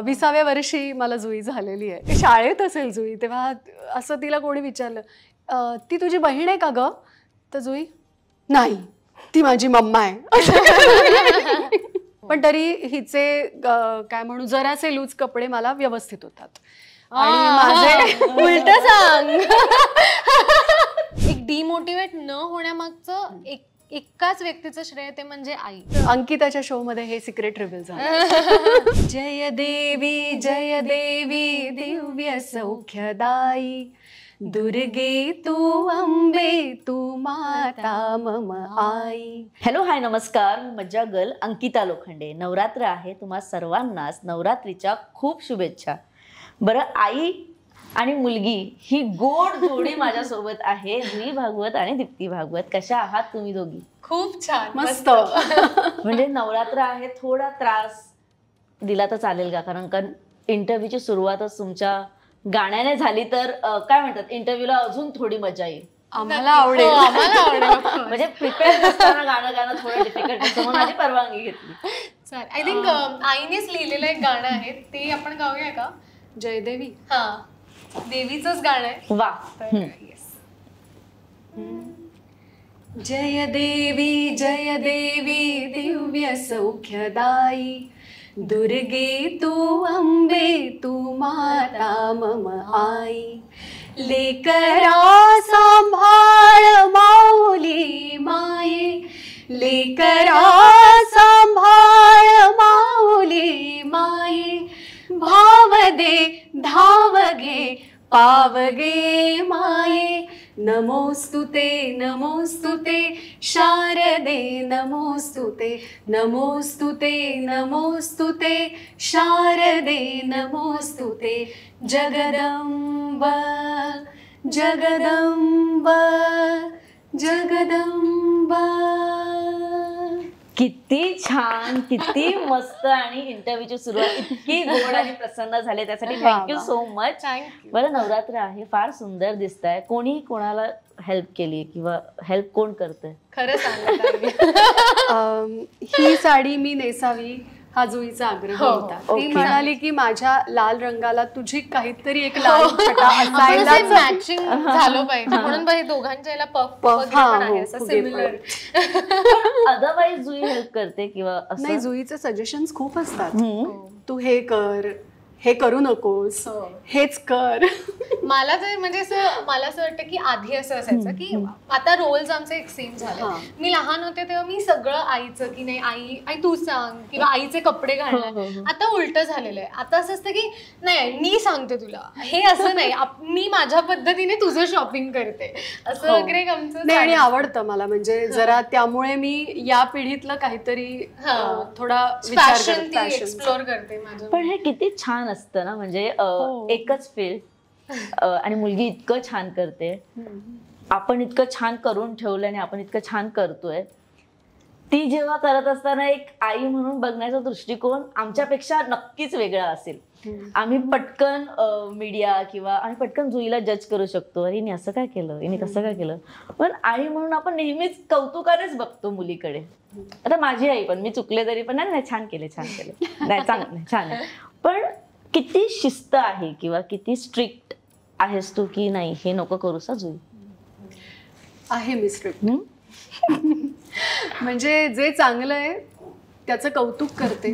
20व्या वर्षी मला जुई झालेली आहे. शाळेत असेल जुई, तेव्हा असं तिला कोणी विचारलं ती तुझी बहीण आहे का ग, तर जुई नाही ती माझी मम्मा आहे. पण तरी हिचे काय म्हणू जरासे लूज कपडे मला व्यवस्थित होतात आणि माझे उलट सांग. एक डिमोटिवेट न होण्यामागचं एकाच व्यक्तीचं श्रेय ते म्हणजे आई. अंकिताच्या शो मध्ये हे सिक्रेट रिव्हील झालं. जय देवी दिव्य सौख्यदायी दुर्गे तू अंबे तू माता मम आई. हॅलो हाय नमस्कार, मज्जा गर्ल अंकिता लोखंडे. नवरात्र आहे, तुम्हा सर्वांनाच नवरात्रीच्या खूप शुभेच्छा. बरं, आई आणि मुलगी ही गोड जोडी माझ्यासोबत आहे, जुई भागवत आणि दीप्ती भागवत. कशा आहात तुम्ही दोघी? खूप छान, मस्त. म्हणजे नवरात्र आहे, थोडा त्रास दिला तर चालेल का? कारण इंटरव्ह्यूची सुरुवातच तुमच्या गाण्याने झाली तर काय म्हणतात, इंटरव्ह्यूला अजून थोडी मजा येईल. आम्हाला आवडेल. म्हणजे प्रिपेअर असताना गाणं थोडं डिफिकल्ट असतं, म्हणून माझी परवानगी घेतली. आय थिंक आईनेच लिहिलेलं एक गाणं आहे, ते आपण गाऊया का? जयदेवी. हा, देवीचंच गाणं आहे. वा. जय देवी दिव्य सौख्यदायी दुर्गे तू अंबे तू माता मम आई. लेकरा सांभाळ माऊली माये, लेकरा सांभाळ माऊली माये. भाव दे धाव घे पाव गे माये. नमोस्तुते नमोस्तुते शारदे नमोस्तुते, नमोस्तुते नमोस्तुते शारदे नमोस्तुते. जगदंब जगदंब जगदंब. किती छान, किती मस्त. आणि इंटरव्ह्यूची सुरुवात इतकी गोड आणि प्रसन्न झाली, त्यासाठी थँक्यू सो मच. बरं, नवरात्र आहे, फार सुंदर दिसताय. कोणी कोणाला हेल्प केली किंवा हेल्प कोण करतंय? खरं सांग. ही साडी मी नेसावी हा जुईचा आग्रह होता. ती म्हणाली की माझ्या लाल रंगाला तुझी काहीतरी एक लाल छटा असायला मॅचिंग झालं पाहिजे, म्हणून बाई दोघांच्या याला पफ आहे असं सिमिलर. अदरवाईज जुई हेल्प करते किंवा नाही? जुईचे सजेशन्स खूप असतात. तू हे कर, हे करू नकोस, हेच कर. मला तर म्हणजे मला असं वाटतं की आधी असं असायचं की आता रोल्स आमचे एक सेम झाले. मी लहान होते तेव्हा मी सगळं आईचं की नाही आई आई तू सांग, किंवा आईचे कपडे घालणार. आता उलट झालेलं आहे. आता असं असतं की नाही मी सांगते तुला, हे असं नाही, मी माझ्या पद्धतीने तुझं शॉपिंग करते असं वगैरे आमचं. नाही, आणि आवडतं मला, म्हणजे जरा त्यामुळे मी या पिढीतलं काहीतरी थोडा फॅशन एक्सप्लोर करते माझं. पण हे किती छान असतं ना, म्हणजे एकच फील्ड आणि मुलगी इतकं छान करते, आपण इतकं छान करून ठेवलं आणि आपण इतकं छान करतोय. ती जेव्हा करत असताना एक आई म्हणून बघण्याचा दृष्टिकोन आमच्यापेक्षा नक्कीच वेगळा असेल. आम्ही पटकन मीडिया किंवा आम्ही पटकन जुईला जज करू शकतो, अरे हिने असं काय केलं, हिने कसं काय केलं. पण आई म्हणून आपण नेहमीच कौतुकानेच बघतो मुलीकडे. आता माझी आई पण, मी चुकले तरी पण नाही छान केले नाही चांगलं छान आहे. पण किती शिस्त आहे किंवा किती स्ट्रिक्ट आहेस तू की नाही हे नको करूस जुई? आहे मी स्ट्रिक्ट. म्हणजे जे चांगलं आहे त्याचं कौतुक करते,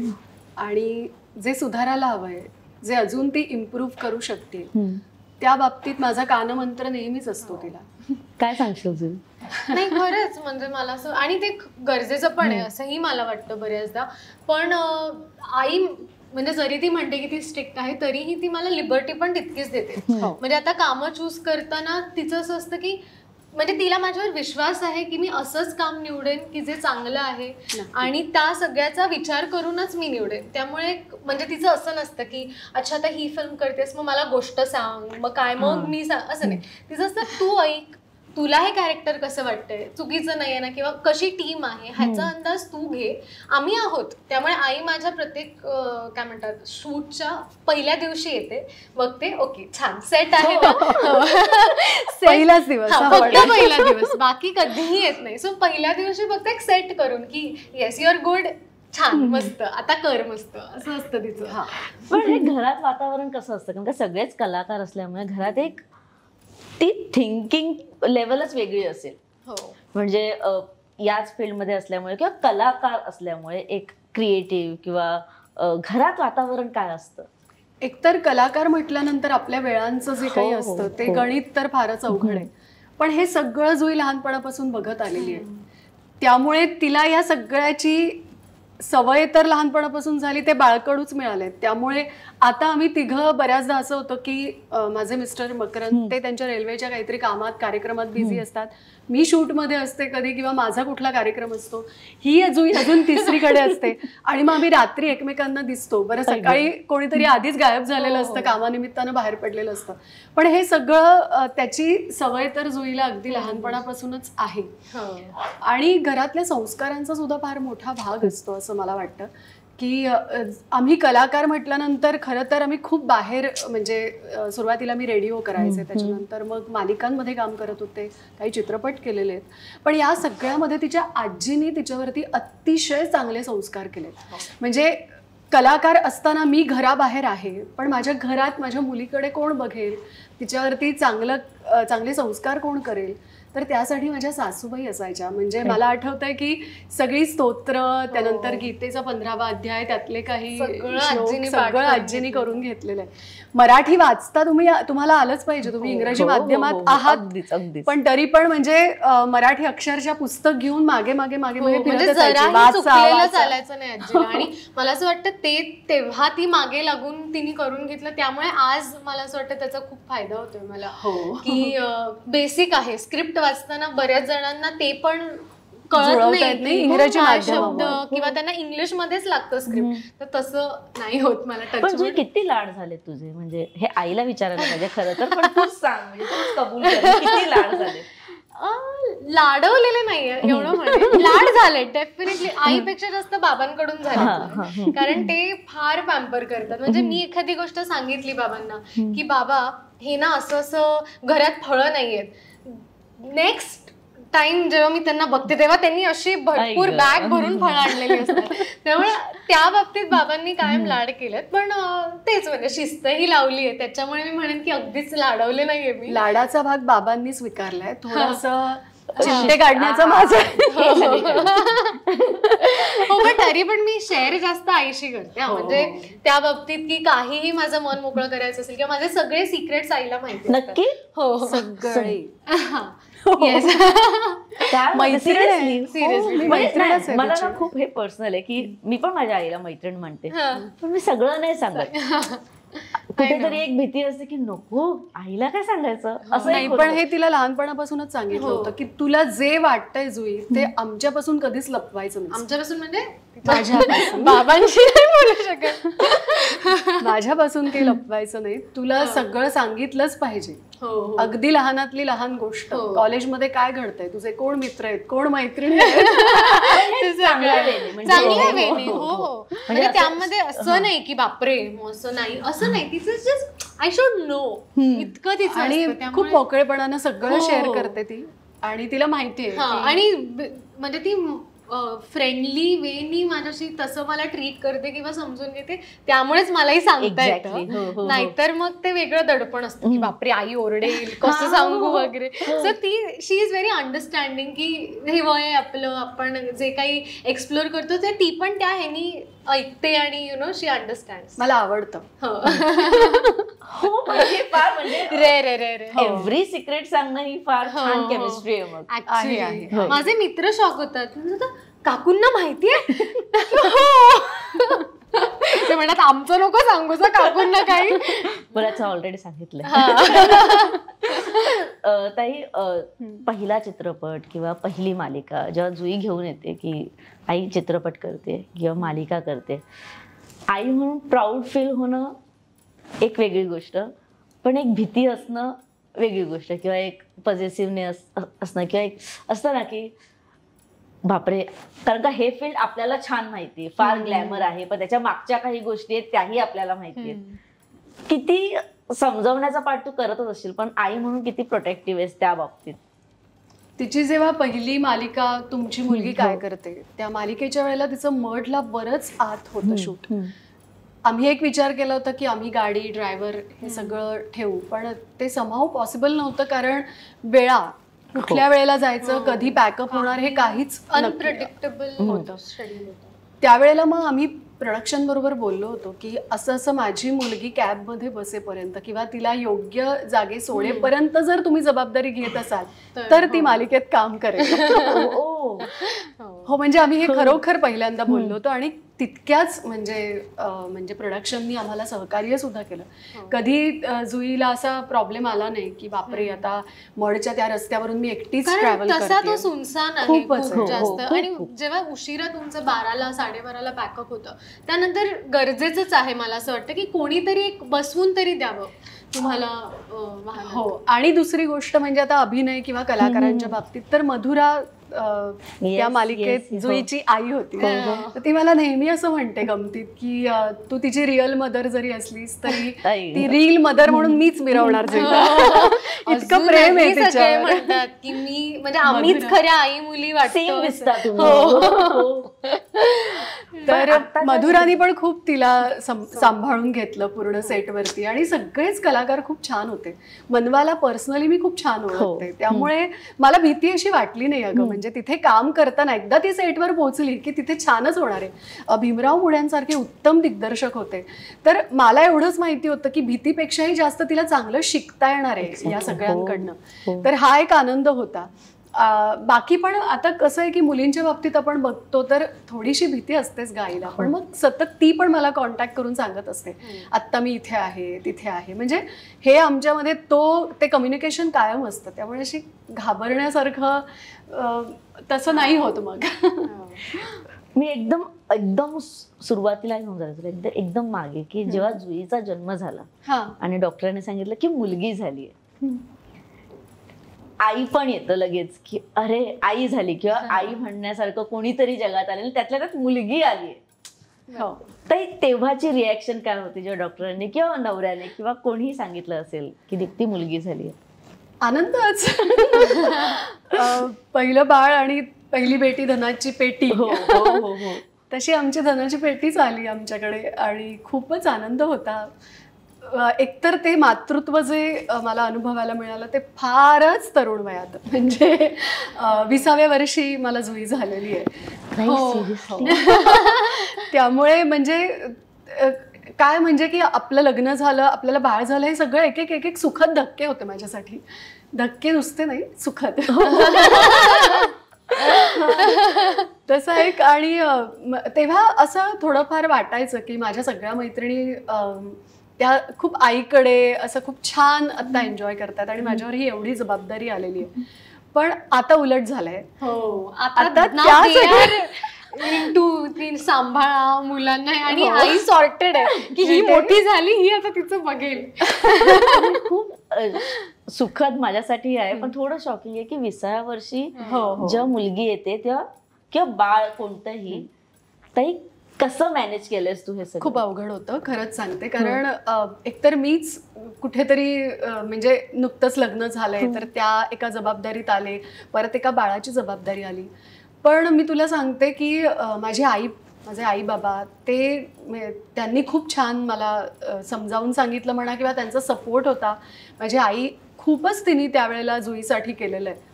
आणि जे सुधारायला हवंय, जे अजून ती इम्प्रूव्ह करू शकते, त्या बाबतीत माझा कानमंत्र नेहमीच असतो तिला. काय सांगशील जुई? नाही खरंच, म्हणजे मला असं, आणि ते गरजेचं पण आहे असंही मला वाटतं बऱ्याचदा. पण आई म्हणजे जरी ती म्हणते की ती स्ट्रिक्ट आहे, तरीही ती मला लिबर्टी पण तितकीच देते. म्हणजे आता कामं चूज करताना तिचं असं असतं की म्हणजे तिला माझ्यावर विश्वास आहे की मी असंच काम निवडेन की जे चांगलं आहे, आणि त्या सगळ्याचा विचार करूनच मी निवडेन. त्यामुळे म्हणजे तिचं असं नसतं की अच्छा आता ही फिल्म करतेस मग मला गोष्ट सांग, मग काय मग मी असं नाही. तिचं असतं तू ऐक, तुला हे कॅरेक्टर कसं वाटतंय, चुकीचं नाहीये ना, किंवा कशी टीम आहे ह्याचा अंदाज तू घे, आम्ही आहोत. त्यामुळे आई माझ्या प्रत्येक काय म्हणतात शूटच्या पहिल्या दिवशी येते, बघते ओके छान सेट आहे ना, पहिलाच दिवस, फक्त पहिला दिवस, बाकी कधीही येत नाही. सो पहिल्या दिवशी फक्त एक सेट करून की येस यू आर गुड, छान मस्त आता कर मस्त असं असतं तिचं. पण हे घरात वातावरण कसं असतं कारण का सगळेच कलाकार असल्यामुळे घरात एक ती थिंकिंग लेवलच वेगळी असेल. म्हणजे याच फील्डमध्ये असल्यामुळे किंवा कलाकार असल्यामुळे एक क्रिएटिव्ह किंवा घरात वातावरण काय असतं? एकतर कलाकार म्हटल्यानंतर आपल्या वेळांचं जे काही असतं ते गणित तर फारच अवघड आहे. पण हे सगळं जुई लहानपणापासून बघत आलेली आहे, त्यामुळे तिला या सगळ्याची सवय तर लहानपणापासून झाली, ते बाळकडूच मिळाले. त्यामुळे आता आम्ही तिघं बऱ्याचदा असं होतं की माझे मिस्टर मकरंद ते त्यांच्या रेल्वेच्या काहीतरी कामात कार्यक्रमात बिझी असतात, मी शूटमध्ये असते कधी किंवा माझा कुठला कार्यक्रम असतो, ही अजून तिसरीकडे असते आणि मग आम्ही रात्री एकमेकांना दिसतो. बरं सकाळी कोणीतरी आधीच गायब झालेलं असतं, कामानिमित्तानं बाहेर पडलेलं असतं, पण हे सगळं त्याची सवय तर जुईला अगदी लहानपणापासूनच आहे. आणि घरातल्या संस्कारांचा सुद्धा फार मोठा भाग असतो असं मला वाटतं की आम्ही कलाकार म्हटल्यानंतर खरं तर आम्ही खूप बाहेर म्हणजे सुरुवातीला मी रेडिओ करायचे, त्याच्यानंतर मग मालिकांमध्ये काम करत होते, काही चित्रपट केलेले आहेत, पण या सगळ्यामध्ये तिच्या आजीनी तिच्यावरती अतिशय चांगले संस्कार केलेत. म्हणजे कलाकार असताना मी घराबाहेर आहे, पण माझ्या घरात माझ्या मुलीकडे कोण बघेल, तिच्यावरती चांगले संस्कार कोण करेल, तर त्यासाठी माझ्या सासूबाई असायच्या. म्हणजे मला आठवतंय की सगळी स्तोत्र, त्यानंतर गीतेचा 15वा अध्याय, त्यातले काही सगळं आजीनी करून घेतलेलं आहे. मराठी वाचता तुम्हाला आलंच पाहिजे, तुम्ही इंग्रजी माध्यमात आहात, पण तरी पण म्हणजे मराठी अक्षरशः पुस्तक घेऊन मागे मागे मागे म्हणजे चालायचं नाही आजीला. आणि मला असं वाटतं ते तेव्हा ती मागे लागून तिने करून घेतलं, त्यामुळे आज मला असं वाटतं त्याचा खूप फायदा होतोय मला की बेसिक आहे. स्क्रिप्ट वाचताना बऱ्याच जणांना ते पण कळत नाही इंग्रजी शब्द किंवा त्यांना इंग्लिश मध्येच लागतं स्क्रिप्ट, तर तसं नाही होत. मला टच किती लाड झाले तुझे, म्हणजे हे आईला विचारायला पाहिजे खरं तर, पण तूच सांग, म्हणजे तूच कबूल कर, किती लाड झाले? लाडवलेले नाहीये एवढं म्हणजे, लाड झाले डेफिनेटली. आईपेक्षा जास्त बाबांकडून झाले, कारण ते फार पॅम्पर करतात. म्हणजे मी एखादी गोष्ट सांगितली बाबांना की बाबा हे ना असं असं घरात फळं नाहीयेत, नेक्स्ट टाइम जेव्हा मी त्यांना बघते तेव्हा त्यांनी अशी भरपूर बॅग भरून फळं आणलेली असतात. त्यामुळे त्या बाबतीत बाबांनी कायम लाड केलेत, पण तेच म्हणजे शिस्तही लावली आहे, त्याच्यामुळे मी म्हणेन की अगदीच लाडवले नाहीये मी. लाडाचा भाग बाबांनी स्वीकारलाय, थोडंसं चिमटे काढण्याचं माझं. पण तरी पण मी शेअर जास्त आईशी करते, म्हणजे त्या बाबतीत की काहीही माझं मन मोकळं करायचं असेल किंवा माझे सगळे सिक्रेट्स आईला माहिती. नक्की? हो सगळे. मला ना खूप हे पर्सनल आहे की मी पण माझ्या आईला मैत्रीण म्हणते, पण मी सगळं नाही सांगत. कुठेतरी एक भीती असते की नको आईला काय सांगायचं असं नाही. पण हे तिला लहानपणापासूनच सांगितलं होतं की तुला जे वाटतंय जुई ते आमच्यापासून कधीच लपवायचं नाही. आमच्यापासून म्हणजे माझ्यापासून, बाबांशी नाही बोलू शकत, माझ्यापासून काही लपवायचं नाही, तुला सगळं सांगितलंच पाहिजे. अगदी लहानातली लहान गोष्ट, कॉलेजमध्ये काय घडतंय, तुझे कोण मित्र आहेत, कोण मैत्रिणी आहेत, चांगल्या वेळी. हो म्हणजे त्यामध्ये असं नाही की बापरे असं नाही, असं नाही, तिचं जस्ट आय शुड नो इतकं तिचं. आणि खूप मोकळेपणानं सगळं शेअर करते ती, आणि तिला माहितीये. आणि म्हणजे ती फ्रेंडली वेनी माझ्याशी तसं मला ट्रीट करते किंवा समजून घेते, त्यामुळेच मलाही सांगता येतं. नाहीतर मग ते वेगळं दडपण असतं की बापरे आई ओरडेल, कसं सांगू वगैरे. So she is very understanding की हे वय आहे आपलं, आपण जे काही एक्सप्लोर करतो ते ती पण त्या ह्यानी ऐकते आणि यु नो शी अंडरस्टँड. मला आवडतं. एव्हरी सिक्रेट सांगणं ही फार छान केमिस्ट्री आहे. मग ऍक्च्युली माझे मित्र शॉक होतात, काकूंना माहितीये, ते म्हणतात आमचं नको सांगू काकूंना काही. बरंच ऑलरेडी सांगितलं. ताई, पहिला चित्रपट किंवा पहिली मालिका जेव्हा जुई घेऊन येते की आई चित्रपट करते किंवा मालिका करते, आई म्हणून प्राऊड फील होणं एक वेगळी गोष्ट, पण एक भीती असणं वेगळी गोष्ट, किंवा एक पॉझिटिव्हनेस असणं, किंवा एक असतं ना की बापरे, कारण का हे फील्ड आपल्याला छान माहिती, फार ग्लॅमर आहे, पण त्याच्या मागच्या काही गोष्टी आहेत त्याही आपल्याला माहिती आहेत. किती समजवण्याचा पार्ट तू करतच असशील, पण आई म्हणून किती प्रोटेक्टिव्ह आहेस त्या बाबतीत? तिची जेव्हा पहिली मालिका तुमची मुलगी काय करते, त्या मालिकेच्या वेळेला तिचं मढला बरंच आत होतं शूट. आम्ही एक विचार केला होता की आम्ही गाडी ड्रायव्हर हे सगळं ठेवू, पण ते समहाऊ पॉसिबल नव्हतं, कारण वेळा कुठल्या वेळेला जायचं, कधी पॅकअप होणार हे काहीच अनप्रेडिक्टेबल होतं शेड्यूल होतं. त्यावेळेला मग आम्ही प्रोडक्शन बरोबर बोललो होतो की असं असं माझी मुलगी कॅबमध्ये बसेपर्यंत किंवा तिला योग्य जागे सोडेपर्यंत जर तुम्ही जबाबदारी घेत असाल तर ती मालिकेत काम करेल. हो, म्हणजे आम्ही हे खरोखर पहिल्यांदा बोललो होतो आणि तितक्याच म्हणजे प्रोडक्शननी आम्हाला सहकार्य सुद्धा केलं. कधी जुईला असा प्रॉब्लेम आला नाही की बापरे आता मडच्या त्या रस्त्यावरून मी एकटीच ट्रॅव्हल करते. तसा तो सुनसान आहे खूप जास्त. आणि जेव्हा उशिरा तुमचं 12ला 12:30ला पॅकअप होतं त्यानंतर गरजेचंच आहे मला असं वाटतं की कोणीतरी एक बसवून तरी द्यावं तुम्हाला वाहनात. हो, आणि दुसरी गोष्ट म्हणजे आता अभिनय किंवा कलाकारांच्या बाबतीत तर मधुरा त्या मालिकेत जुईची आई होती. तर ती मला नेहमी असं म्हणते गमतीत की तू तिची रिअल मदर जरी असलीस तरी ती रील मदर म्हणून मीच मिरवणार जुईला. इतकं प्रेम आहे तिच्यावर. म्हणतात की मी म्हणजे आम्हीच खऱ्या आई मुली वाटतो. तर मधुरानी पण खूप तिला सांभाळून घेतलं पूर्ण सेटवरती आणि सगळेच कलाकार खूप छान होते. मनवाला पर्सनली मी खूप छान ओळखते, त्यामुळे मला भीती अशी वाटली नाही अगं. म्हणजे तिथे काम करताना एकदा ती सेटवर पोहोचली की तिथे छानच होणार आहे. भीमराव मुळ्यांसारखे उत्तम दिग्दर्शक होते, तर मला एवढंच माहिती होतं की भीतीपेक्षाही जास्त तिला चांगलं शिकता येणार आहे या सगळ्यांकडनं. तर हा एक आनंद होता. बाकी पण आता कसं आहे की मुलींच्या बाबतीत आपण बघतो तर थोडीशी भीती असतेच गाईला, पण मग सतत ती पण मला कॉन्टॅक्ट करून सांगत असते आत्ता मी इथे आहे तिथे आहे. म्हणजे हे आमच्यामध्ये ते कम्युनिकेशन कायम असतं, त्यामुळे अशी घाबरण्यासारखं तसं नाही होत. मग मी एकदम सुरुवातीला घेऊन जायचं एकदम मागे की जेव्हा जुईचा जन्म झाला आणि डॉक्टरांनी सांगितलं की मुलगी झाली आहे, आई पण येतं लगेच की अरे आई झाली किंवा आई म्हणण्यासारखं कोणीतरी जगात आले, त्यातल्या त्यात मुलगी आली. तर तेव्हाची रिॲक्शन काय होती जेव्हा डॉक्टरांनी किंवा नवऱ्याने किंवा कोणीही सांगितलं असेल की दीप्ती मुलगी झाली? आनंदच. पहिलं बाळ आणि पहिली बेटी धनाची पेटी. तशी आमची धनाची पेटीच आली आमच्याकडे आणि खूपच आनंद होता. एकतर ते मातृत्व जे मला अनुभवायला मिळालं ते फारच तरुण वयात, म्हणजे 20व्या वर्षी मला जुई झालेली आहे. त्यामुळे म्हणजे काय म्हणजे की आपलं लग्न झालं, आपल्याला बाळ झालं, हे सगळं एक एक सुखद धक्के होते माझ्यासाठी. धक्के नुसते नाही, सुखद. तसं एक. आणि तेव्हा असं थोडंफार वाटायचं की माझ्या सगळ्या मैत्रिणी त्या खूप आईकडे असं खूप छान आता एन्जॉय करतात आणि माझ्यावर ही एवढी जबाबदारी आलेली आहे. पण आता उलट झालंय. हो, आता ती सांभाळा मुलांना आणि आई सॉर्टेड आहे की ही मोठी झाली, ही आता तिचं बघेल. खूप सुखद माझ्यासाठी आहे, पण थोडं शॉकिंग आहे की 20व्या वर्षी जेव्हा मुलगी येते तेव्हा किंवा बाळ कोणतंही ताई कसं मॅनेज केलंयस तू हे सगळं? खूप अवघड होतं खरंच सांगते, कारण एकतर मीच कुठेतरी म्हणजे नुकतंच लग्न झालंय तर त्या एका जबाबदारीत आले, परत एका बाळाची जबाबदारी आली. पण मी तुला सांगते की माझे आई बाबा त्यांनी खूप छान मला समजावून सांगितलं म्हणा किंवा त्यांचा सपोर्ट होता. माझी आई खूपच तिने त्यावेळेला जुईसाठी केलेलं आहे.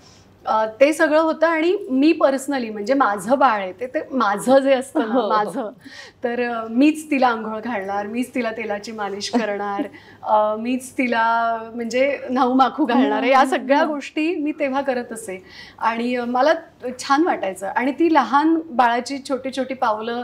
ते सगळं होतं. आणि मी पर्सनली म्हणजे माझं बाळ आहे ते माझं जे असतं ना माझं, तर मीच तिला आंघोळ घालणार, मीच तिला तेलाची मालिश करणार, मीच तिला म्हणजे न्हाऊ माखू घालणार, या सगळ्या गोष्टी मी तेव्हा करत असे आणि मला छान वाटायचं. आणि ती लहान बाळाची छोटी छोटी पावलं,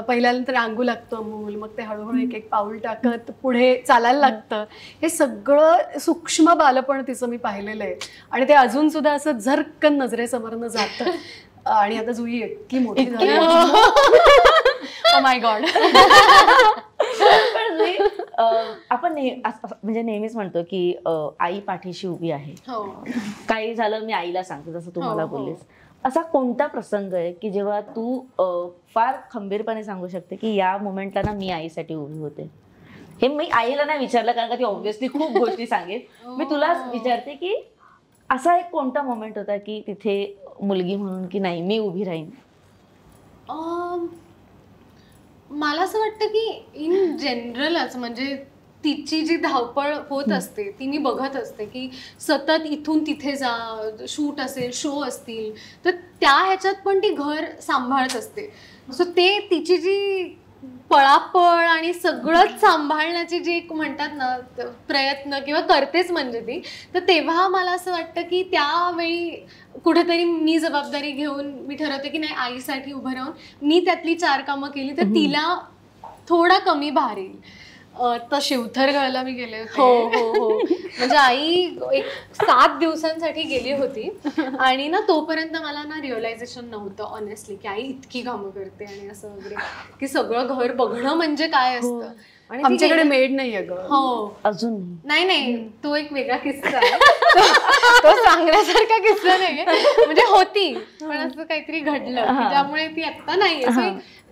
पहिल्यांदा रांगू लागतं मूल, मग ते हळूहळू एक एक पाऊल टाकत पुढे चालायला लागतं, हे सगळं सूक्ष्म बालपण तिचं मी पाहिलेलं आहे. आणि ते अजून सुद्धा असं झरकन नजरेसमोरनं जातं. आणि आता जुई इतकी मोठी झाली, ओ माय गॉड. आपण म्हणजे नेहमीच म्हणतो की आई पाठीशी उभी आहे, काही झालं मी आईला सांगते, जसं तू मला बोललीस. असा कोणता प्रसंग आहे की जेव्हा तू फार खंबीरपणे सांगू शकते की या मोमेंटला ना मी आईसाठी उभी होते? हे मी आईला नाही विचारलं कारण का ती ऑब्व्हियसली खूप गोष्टी सांगेल. मी तुला विचारते की असा एक कोणता मोमेंट होता की तिथे मुलगी म्हणून की नाही मी उभी राहीन? मला असं वाटतं की इन जनरलच म्हणजे तिची जी धावपळ होत असते ती मी बघत असते की सतत इथून तिथे जा, शूट असेल, शो असतील, तर त्या ह्याच्यात पण ती घर सांभाळत असते. सो ते तिची जी पळापळ आणि सगळंच सांभाळण्याची जी एक म्हणतात ना प्रयत्न किंवा करतेच म्हणजे ती, तर तेव्हा मला असं वाटतं की त्यावेळी कुठेतरी मी जबाबदारी घेऊन मी ठरवते की नाही, आईसाठी उभं राहून मी त्यातली 4 कामं केली तर तिला थोडा कमी भार येईल. तर शिवथरगडला मी गेले होते. म्हणजे आई एक 7 दिवसांसाठी गेली होती आणि ना तोपर्यंत मला ना रिअलायझेशन नव्हतं ऑनेस्टली की आई इतकी कामं करते आणि असं वगैरे, की सगळं घर बघणं म्हणजे काय असतं. आणि आमच्याकडे मेड नाहीये ग. हो अजून नाही, तो एक वेगळा किस्सा आहे. तो सांगण्यासारखा किस्सा नाहीये, म्हणजे होती पण असं काहीतरी घडलं त्यामुळे ती आता नाहीये.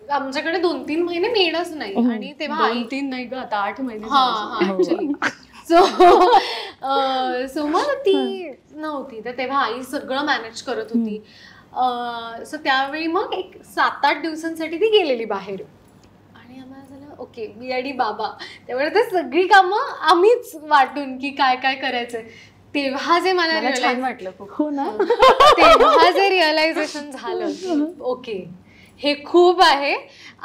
आमच्याकडे 2-3 महिने मेडच नाही आणि तेव्हा 2-3 नाही ग, आता 8 महिने. सो मग ती नव्हती, तर तेव्हा आई सगळं मॅनेज करत होती. सो त्यावेळी मग एक 7-8 दिवसांसाठी ती गेलेली बाहेर आणि आम्हाला झालं ओके मी आणि बाबा, त्यामुळे ते सगळी कामं आम्हीच वाटून की काय काय करायचंय. तेव्हा जे मला छान वाटलं हो ना, तेव्हा जे रिअलायझेशन झालं ओके हे खूप आहे,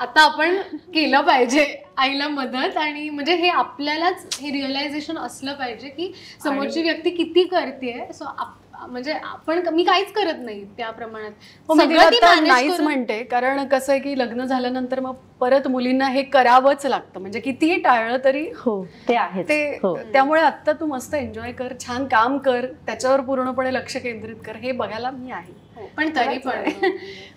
आता आपण केलं पाहिजे आईला मदत. आणि म्हणजे हे आपल्यालाच हे रिअलायझेशन असलं पाहिजे की समोरची व्यक्ती किती करते. सो म्हणजे आपण मी काहीच करत नाही त्या प्रमाणात. नाहीच म्हणते, कारण कसं आहे की लग्न झाल्यानंतर मग परत मुलींना हे करावंच लागतं, म्हणजे कितीही टाळलं तरी ते आहे ते. त्यामुळे आता तू मस्त एन्जॉय कर, छान काम कर, त्याच्यावर पूर्णपणे लक्ष केंद्रित कर, हे बघायला मी आहे. पण तरी पण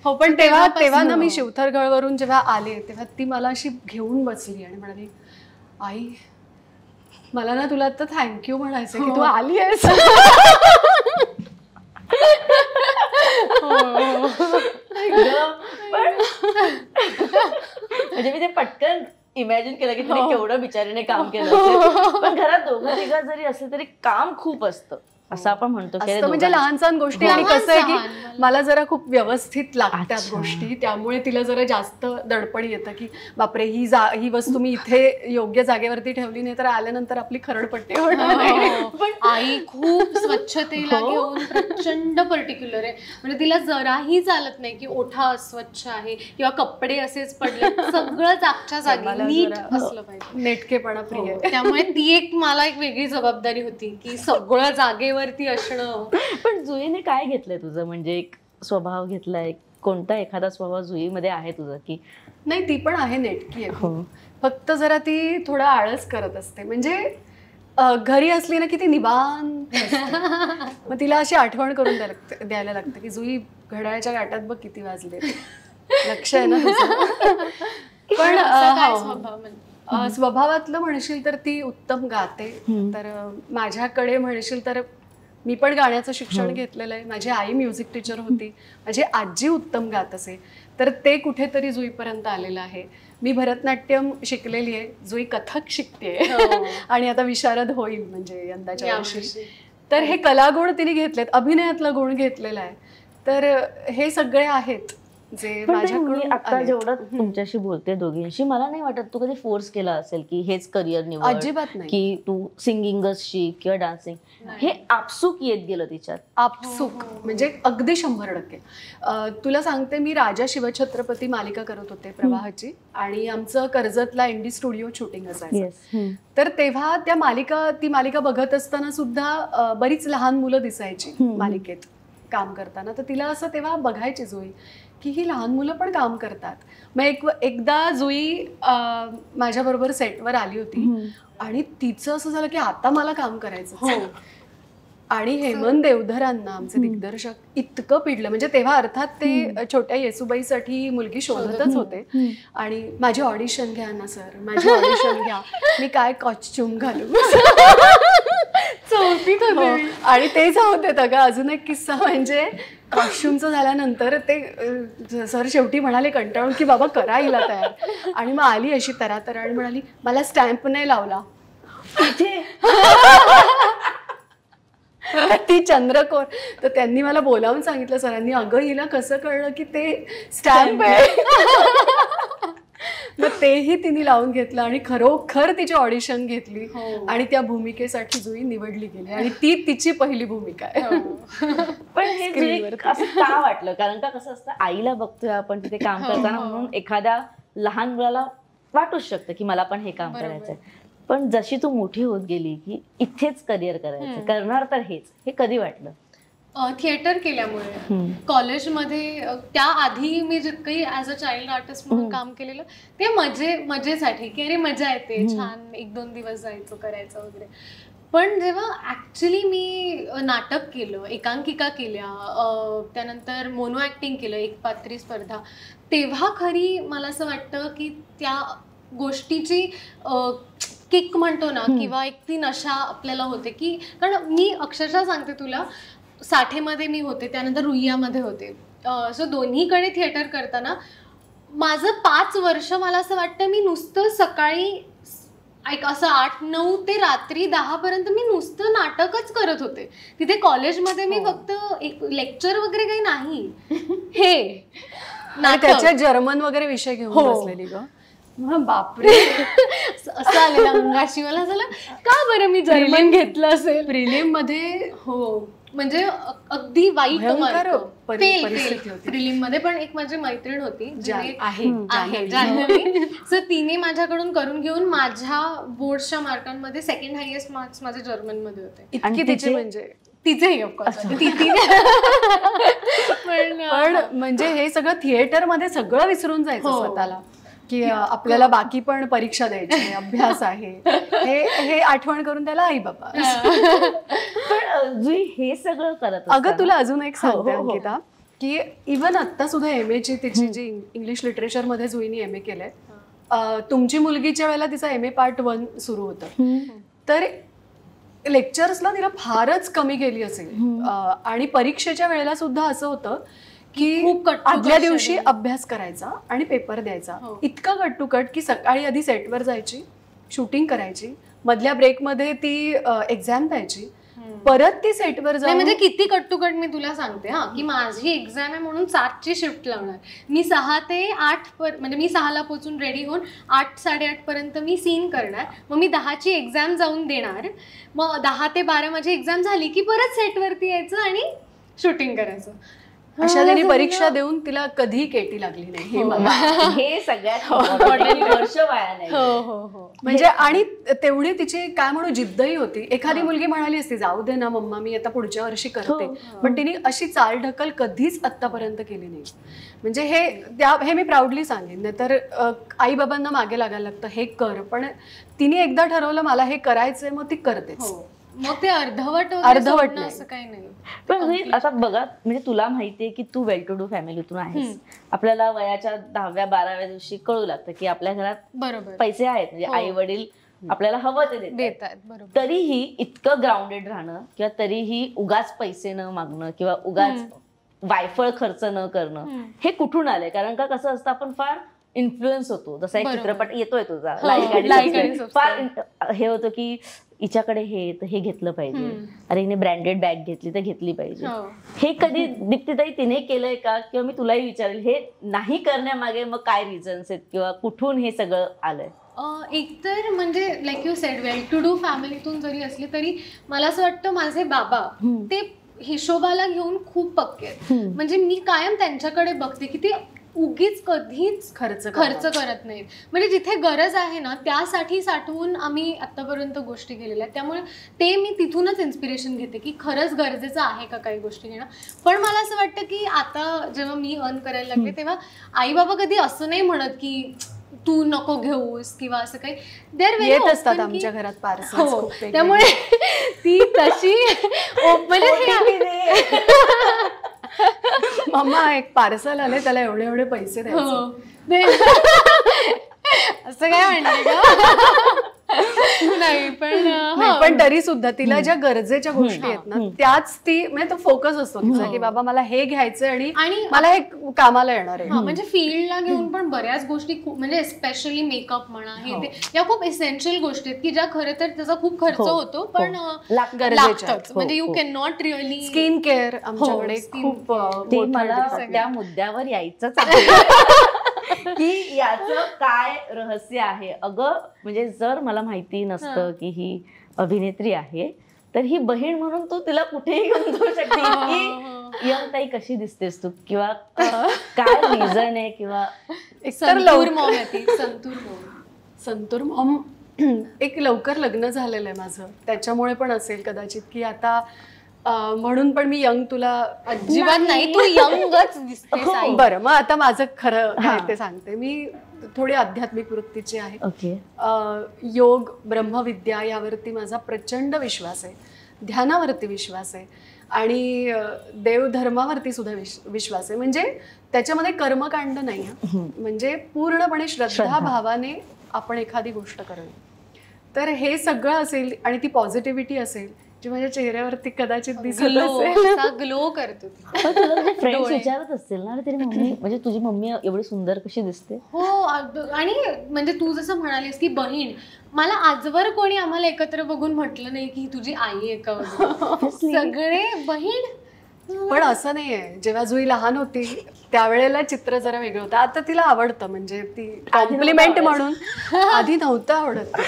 हो, पण तेव्हा ना मी शिवथरगडवरून जेव्हा आले तेव्हा ती मला अशी घेऊन बसली आणि म्हणाली, आई मला ना तुला आता थँक्यू म्हणायचं की तू आली आहेस. म्हणजे मी ते पटकन इमॅजिन केलं की तिने केवढं बिचारीने काम केलं असेल. पण घरात 2-3 जरी असले तरी काम खूप असतं असं आपण म्हणतो, म्हणजे लहान सहान गोष्टी. आणि कसं आहे की मला जरा खूप व्यवस्थित लागतात गोष्टी, त्यामुळे तिला जरा जास्त दडपण येतं की बापरे ही वस्तू मी इथे योग्य जागेवरती ठेवली नाही तर आल्यानंतर आपली खरडपट्टी होणार. पण आई खूप स्वच्छतेला घेऊन प्रचंड पर्टिक्युलर आहे. म्हणजे तिला जराही चालत नाही की ओठा अस्वच्छ आहे किंवा कपडे असेच पडले, सगळं जागच्या जागी नीट असलं पाहिजे, नेटकेपणा प्रिय. त्यामुळे ती एक मला एक वेगळी जबाबदारी होती की सगळं जागेवरती असणं. पण जुईने काय घेतलंय तुझं, म्हणजे एक स्वभाव घेतलाय, कोणता एखादा स्वभाव जुईमध्ये आहे तुझा की नाही? ती पण आहे नेटकी आहे, फक्त जरा ती थोडा आळस करत असते. म्हणजे घरी असली ना की ती निवांत, मग तिला अशी आठवण करून द्यायला लागतं की जुई घड्याळाच्या गाठात बघ किती वाजले, लक्ष आहे ना तुझं. पण स्वभावातलं म्हणशील तर ती उत्तम गाते. तर माझ्याकडे म्हणशील तर मी पण गाण्याचं शिक्षण घेतलेलं आहे. माझी आई म्युझिक टीचर होती, माझी आजी उत्तम गात असे, तर ते कुठेतरी जुईपर्यंत आलेलं आहे. मी भरतनाट्यम शिकलेली आहे, जुई कथक शिकतेय आणि आता विशारद होईल म्हणजे यंदाच्या वर्षी. तर हे कलागुण तिने घेतलेत, अभिनयातला गुण घेतलेला आहे. तर हे सगळे आहेत जे माझ्याकडून. आता जेवढं तुमच्याशी बोलते दोघींशी, मला नाही वाटत तू कधी फोर्स केला असेल की हेच करिअर निवड, अजिबात नाही, की तू सिंगिंगच शिक किंवा डान्सिंग. हे आपसूक येत गेलं तिच्यात, आपसूक म्हणजे अगदी 100%. तुला सांगते, मी राजा शिवछत्रपती मालिका करत होते प्रवाहाची, आणि आमचं कर्जतला इंडी स्टुडिओ शूटिंग असायचं. तर तेव्हा ती मालिका बघत असताना सुद्धा बरीच लहान मुलं दिसायची मालिकेत काम करताना. तर तिला असं तेव्हा बघायची जुई की ही लहान मुलं पण काम करतात. मग एकदा जुई माझ्याबरोबर सेटवर आली होती आणि तिचं असं झालं की आता मला काम करायचं. आणि हेमंत देवधरांना, आमचे दिग्दर्शक, इतकं पिडलं. म्हणजे तेव्हा अर्थात ते छोट्या येसुबाईसाठी मुलगी शोधतच होते. आणि माझी ऑडिशन घ्या ना सर, माझी ऑडिशन घ्या, मी काय कॉस्ट्युम घालू. चौथीत होते. आणि ते जाऊ देत अगं, अजून एक किस्सा म्हणजे कॉस्ट्युमचं झाल्यानंतर ते सर शेवटी म्हणाले कंटाळून की बाबा करा हिला तयार. आणि मग आली अशी तरातरा आणि म्हणाली मला स्टॅम्प नाही लावला. ती चंद्रकोर. तर त्यांनी मला बोलावून सांगितलं सरांनी, अगं हिला कसं कळलं की ते स्टॅम्प आहे. मग तेही तिने लावून घेतलं आणि खरोखर तिची ऑडिशन घेतली आणि त्या भूमिकेसाठी जुई निवडली गेली आणि ती तिची पहिली भूमिका आहे. पण हे जुई असं का वाटलं? कारण का कसं असतं, आईला बघतोय आपण तिथे काम करताना म्हणून एखाद्या लहान मुलाला वाटूच शकतं की मला पण हे काम करायचंय. पण जशी तू मोठी होत गेली की इथेच करिअर करायचं, करणार तर हेच, हे कधी वाटलं? थिएटर केल्यामुळे. कॉलेजमध्ये त्याआधी मी जितकंही ॲज अ चाइल्ड आर्टिस्ट म्हणून काम केलेलं ते मजेसाठी, की अरे मजा येते, छान 1-2 दिवस जायचं करायचं वगैरे. पण जेव्हा ऍक्च्युली मी नाटक केलं, एकांकिका केल्या, त्यानंतर मोनो ऍक्टिंग केलं, एकपात्री स्पर्धा, तेव्हा खरी मला असं वाटतं की त्या गोष्टीची किक म्हणतो ना, किंवा एक ती नशा आपल्याला होते. की कारण मी अक्षरशः सांगते तुला, साठेमध्ये मी होते, त्यानंतर रुईयामध्ये होते. सो दोन्हीकडे थिएटर करताना माझं 5 वर्ष मला असं वाटतं मी नुसतं सकाळी असं 8-9 ते रात्री 10 पर्यंत मी नुसतं नाटकच करत होते. तिथे कॉलेजमध्ये मी फक्त एक लेक्चर वगैरे काही नाही, हे त्याच्यात जर्मन वगैरे विषय घेऊन बसलेली ग. बापरे, असं आलेलं अंगाशी. मला झालं का बरं मी जर्मन घेतलं असेल प्रिलिम मध्ये. हो, म्हणजे अगदी वाईट परिस्थिती होती प्रिलिम मध्ये. पण एक माझी मैत्रीण होती जान्हवी, सो तिने माझ्याकडून करून घेऊन माझ्या बोर्डच्या मार्कांमध्ये 2nd हायेस्ट मार्क्स माझे जर्मन मध्ये होते. इतकी तिचे म्हणजे तिचेही ऑफकोर्स. पण म्हणजे हे सगळं थिएटर मध्ये सगळं विसरून जायचं स्वतःला, की आपल्याला बाकी पण परीक्षा द्यायची, अभ्यास आहे, हे आठवण करून त्याला आई बाबा. पण जुई हे सगळं करत. अगं तुला अजून एक सांगते अंकिता, की इव्हन आता सुद्धा MA ची तिची जी इंग्लिश लिटरेचर मध्ये जुईनी MA केलंय, तुमची मुलगीच्या वेळेला तिचा MA पार्ट 1 सुरू होतं, तर लेक्चर्सला तिला फारच कमी गेली असेल. आणि परीक्षेच्या वेळेला सुद्धा असं होतं की आदल्या दिवशी अभ्यास करायचा आणि पेपर द्यायचा. इतका कट टू कट की सकाळी आधी सेटवर जायची, शूटिंग करायची, मधल्या ब्रेकमध्ये ती एक्झाम द्यायची, परत ती सेटवर जाऊन. म्हणजे किती कट टू कट मी तुला सांगते हा, की माझी एक्झाम आहे म्हणून 7ची शिफ्ट लावणार मी. 6 ते 8 म्हणजे मी 6ला पोहोचून रेडी होऊन 8-8:30 पर्यंत मी सीन करणार. मग मी 10ची एक्झाम जाऊन देणार. मग 10 ते 12 माझी एक्झाम झाली की परत सेटवरती यायचं आणि शूटिंग करायचं. अशा जरी परीक्षा देऊन तिला कधी केटी लागली नाही, हे सगळ्यात वर्ष वाया नाही. म्हणजे आणि तेवढी तिची काय म्हणू जिद्दही होती. एखादी मुलगी म्हणाली असती जाऊ दे ना मम्मा मी आता पुढच्या वर्षी करते, पण तिने अशी चालढकल कधीच आतापर्यंत केली नाही. म्हणजे हे मी प्राऊडली सांगेन. नाहीतर आई बाबांना मागे लागायला लागतं हे कर, पण तिने एकदा ठरवलं मला हे करायचंय मग ती करतेच. मग ते अर्धवट असं काही नाही. पण आता बघा, म्हणजे तुला माहितीये की तू वेल टू डू फॅमिलीतून आहेस. आपल्याला वयाच्या 10व्या-12व्या दिवशी कळू लागतं की आपल्या घरात बरोबर पैसे आहेत, म्हणजे आई वडील आपल्याला हवं ते देतात. तरीही इतकं ग्राउंडेड राहणं, किंवा तरीही उगाच पैसे न मागणं किंवा उगाच वायफळ खर्च न करणं, हे कुठून आलंय? कारण का कसं असतं, आपण फार इन्फ्लुएन्स होतो. जसा एक चित्रपट येतोय तुझा लाईक, फार हे होतं की हिच्याकडे हे तर हे घेतलं पाहिजे, अरे हिने ब्रँडेड बॅग घेतली तर घेतली पाहिजे. हे कधी दीप्तीताई तिने केलंय का? किंवा मी तुलाही विचारेल, हे नाही करण्यामागे मग काय रिझन्स आहेत किंवा कुठून हे सगळं आलंय? एकतर म्हणजे like you said, well to do फॅमिलीतून जरी असली तरी मला असं वाटतं माझे बाबा ते हिशोबाला घेऊन खूप पक्के आहेत. म्हणजे मी कायम त्यांच्याकडे बघते की ते उगीच कधीच खर्च करत नाहीत. म्हणजे जिथे गरज आहे ना त्यासाठी साठवून आम्ही आतापर्यंत गोष्टी केलेल्या आहेत. त्यामुळे ते मी तिथूनच इन्स्पिरेशन घेते की खरंच गरजेचं आहे का काही गोष्टी घेणं. पण मला असं वाटतं की आता जेव्हा मी अर्न करायला लागले तेव्हा आई बाबा कधी असं नाही म्हणत की तू नको घेऊस किंवा असं काही. येत असतात आमच्या घरात पार्सल. त्यामुळे ती तशी म्हणजे मम्मा एक पार्सल आले त्याला एवढे एवढे पैसे द्यायचे असं काय म्हणते का? नाही पण पण तरी सुद्धा तिला ज्या गरजेच्या गोष्टी आहेत ना त्याच ती म्हणजे तो फोकस असतो तिचा की बाबा मला हे घ्यायचंय आणि मला हे कामाला येणार आहे. म्हणजे फील्डला घेऊन पण बऱ्याच गोष्टी म्हणजे स्पेशली मेकअप म्हणा हे ते या खूप एसेन्शियल गोष्टी आहेत की ज्या खरं तर त्याचा खूप खर्च होतो पण लागतात. म्हणजे you can not really skin care आमच्याकडे खूप मला त्या मुद्द्यावर यायचंच आहे की याचं काय रहस्य आहे. अगं म्हणजे जर मला माहिती नसतं की ही अभिनेत्री आहे तर ही बहीण म्हणून तू तिला कुठेही घेऊन जाऊ शकते की यंग ताई कशी दिसतेस तू किंवा काय रिझन आहे किंवा संतूर मॉम आहे ती. संतूर मॉम एक लवकर लग्न झालेलं आहे माझं त्याच्यामुळे पण असेल कदाचित की आता म्हणून पण मी यंग तुला अजिबात नाही तू यंगच दिसते. बरं मग आता माझं खरं काय ते सांगते. मी थोडी आध्यात्मिक वृत्तीची आहे. योग ब्रह्मविद्या यावरती माझा प्रचंड विश्वास आहे. ध्यानावरती विश्वास आहे आणि देवधर्मावरती सुद्धा विश्वास आहे. म्हणजे त्याच्यामध्ये कर्मकांड नाही. म्हणजे पूर्णपणे श्रद्धा भावाने आपण एखादी गोष्ट करावी. तर हे सगळं असेल आणि ती पॉझिटिव्हिटी असेल जी माझ्या चेहऱ्यावरती कदाचित दिसत असेल. ग्लो करतो. फ्रेंड्स विचारत असतील ना तरी मम्मी म्हणजे तुझी मम्मी एवढी सुंदर कशी दिसते. हो आणि म्हणजे तू जसं म्हणालीस की बहीण मला आजवर कोणी आम्हाला एकत्र बघून म्हटलं नाही की तुझी आई आहे का. सगळे बहीण. पण असं नाहीये. जेव्हा जुई लहान होती त्यावेळेला चित्र जरा वेगळं होतं. आता तिला आवडतं म्हणजे ती कॉम्प्लिमेंट म्हणून. आधी नव्हतं आवडत.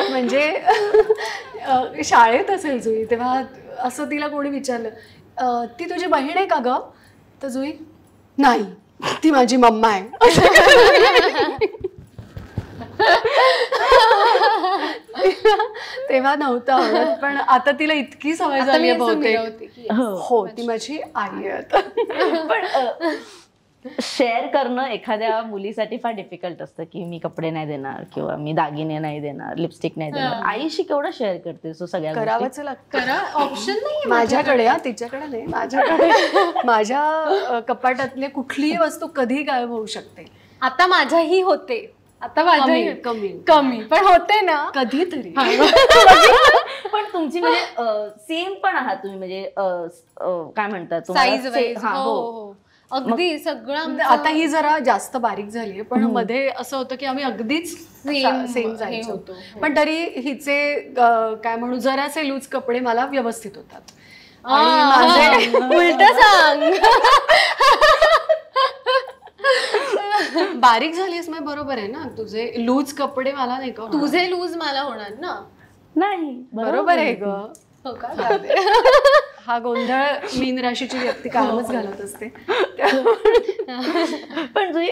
म्हणजे शाळेत असेल जुई तेव्हा असं तिला कोणी विचारलं ती तुझी बहीण आहे का ग तर जुई नाही ती माझी मम्मा आहे. तेव्हा नव्हतं आवडत पण आता तिला इतकी सवय झाली आहे बहुतेक. हो ती माझी आई आहे. पण शेअर करणं एखाद्या मुलीसाठी फार डिफिकल्ट असतं की मी कपडे नाही देणार किंवा मी दागिने नाही देणार लिपस्टिक नाही देणार. आईशी केवढं शेअर करते सो सगळ्या करावंच लागतं. ऑप्शन नाही माझ्याकडे. तिच्याकडे नाही माझ्याकडे. माझ्या कपाटातली कुठलीही वस्तू कधी गायब होऊ शकते. आता माझ्याही होते. आता माझ्याही कमी पण होते ना कधीतरी. पण तुमची म्हणजे सेम पण आहात तुम्ही म्हणजे काय म्हणतात साईज वाईज. अगदी सगळं. आता ही जरा जास्त बारीक झालीये पण मध्ये असं होतं की आम्ही अगदीच सेम जायचो. पण तरी हिचे काय म्हणू जरासे लूज कपडे मला व्यवस्थित होतात. उलट सांग. बारीक झालीस मग बरोबर आहे ना. तुझे लूज कपडे मला नाही का. तुझे लूज मला होणार ना. नाही बरोबर आहे ग. हा गोंधळ मीन राशीची व्यक्ती कायमच घालत असते. पण तुझी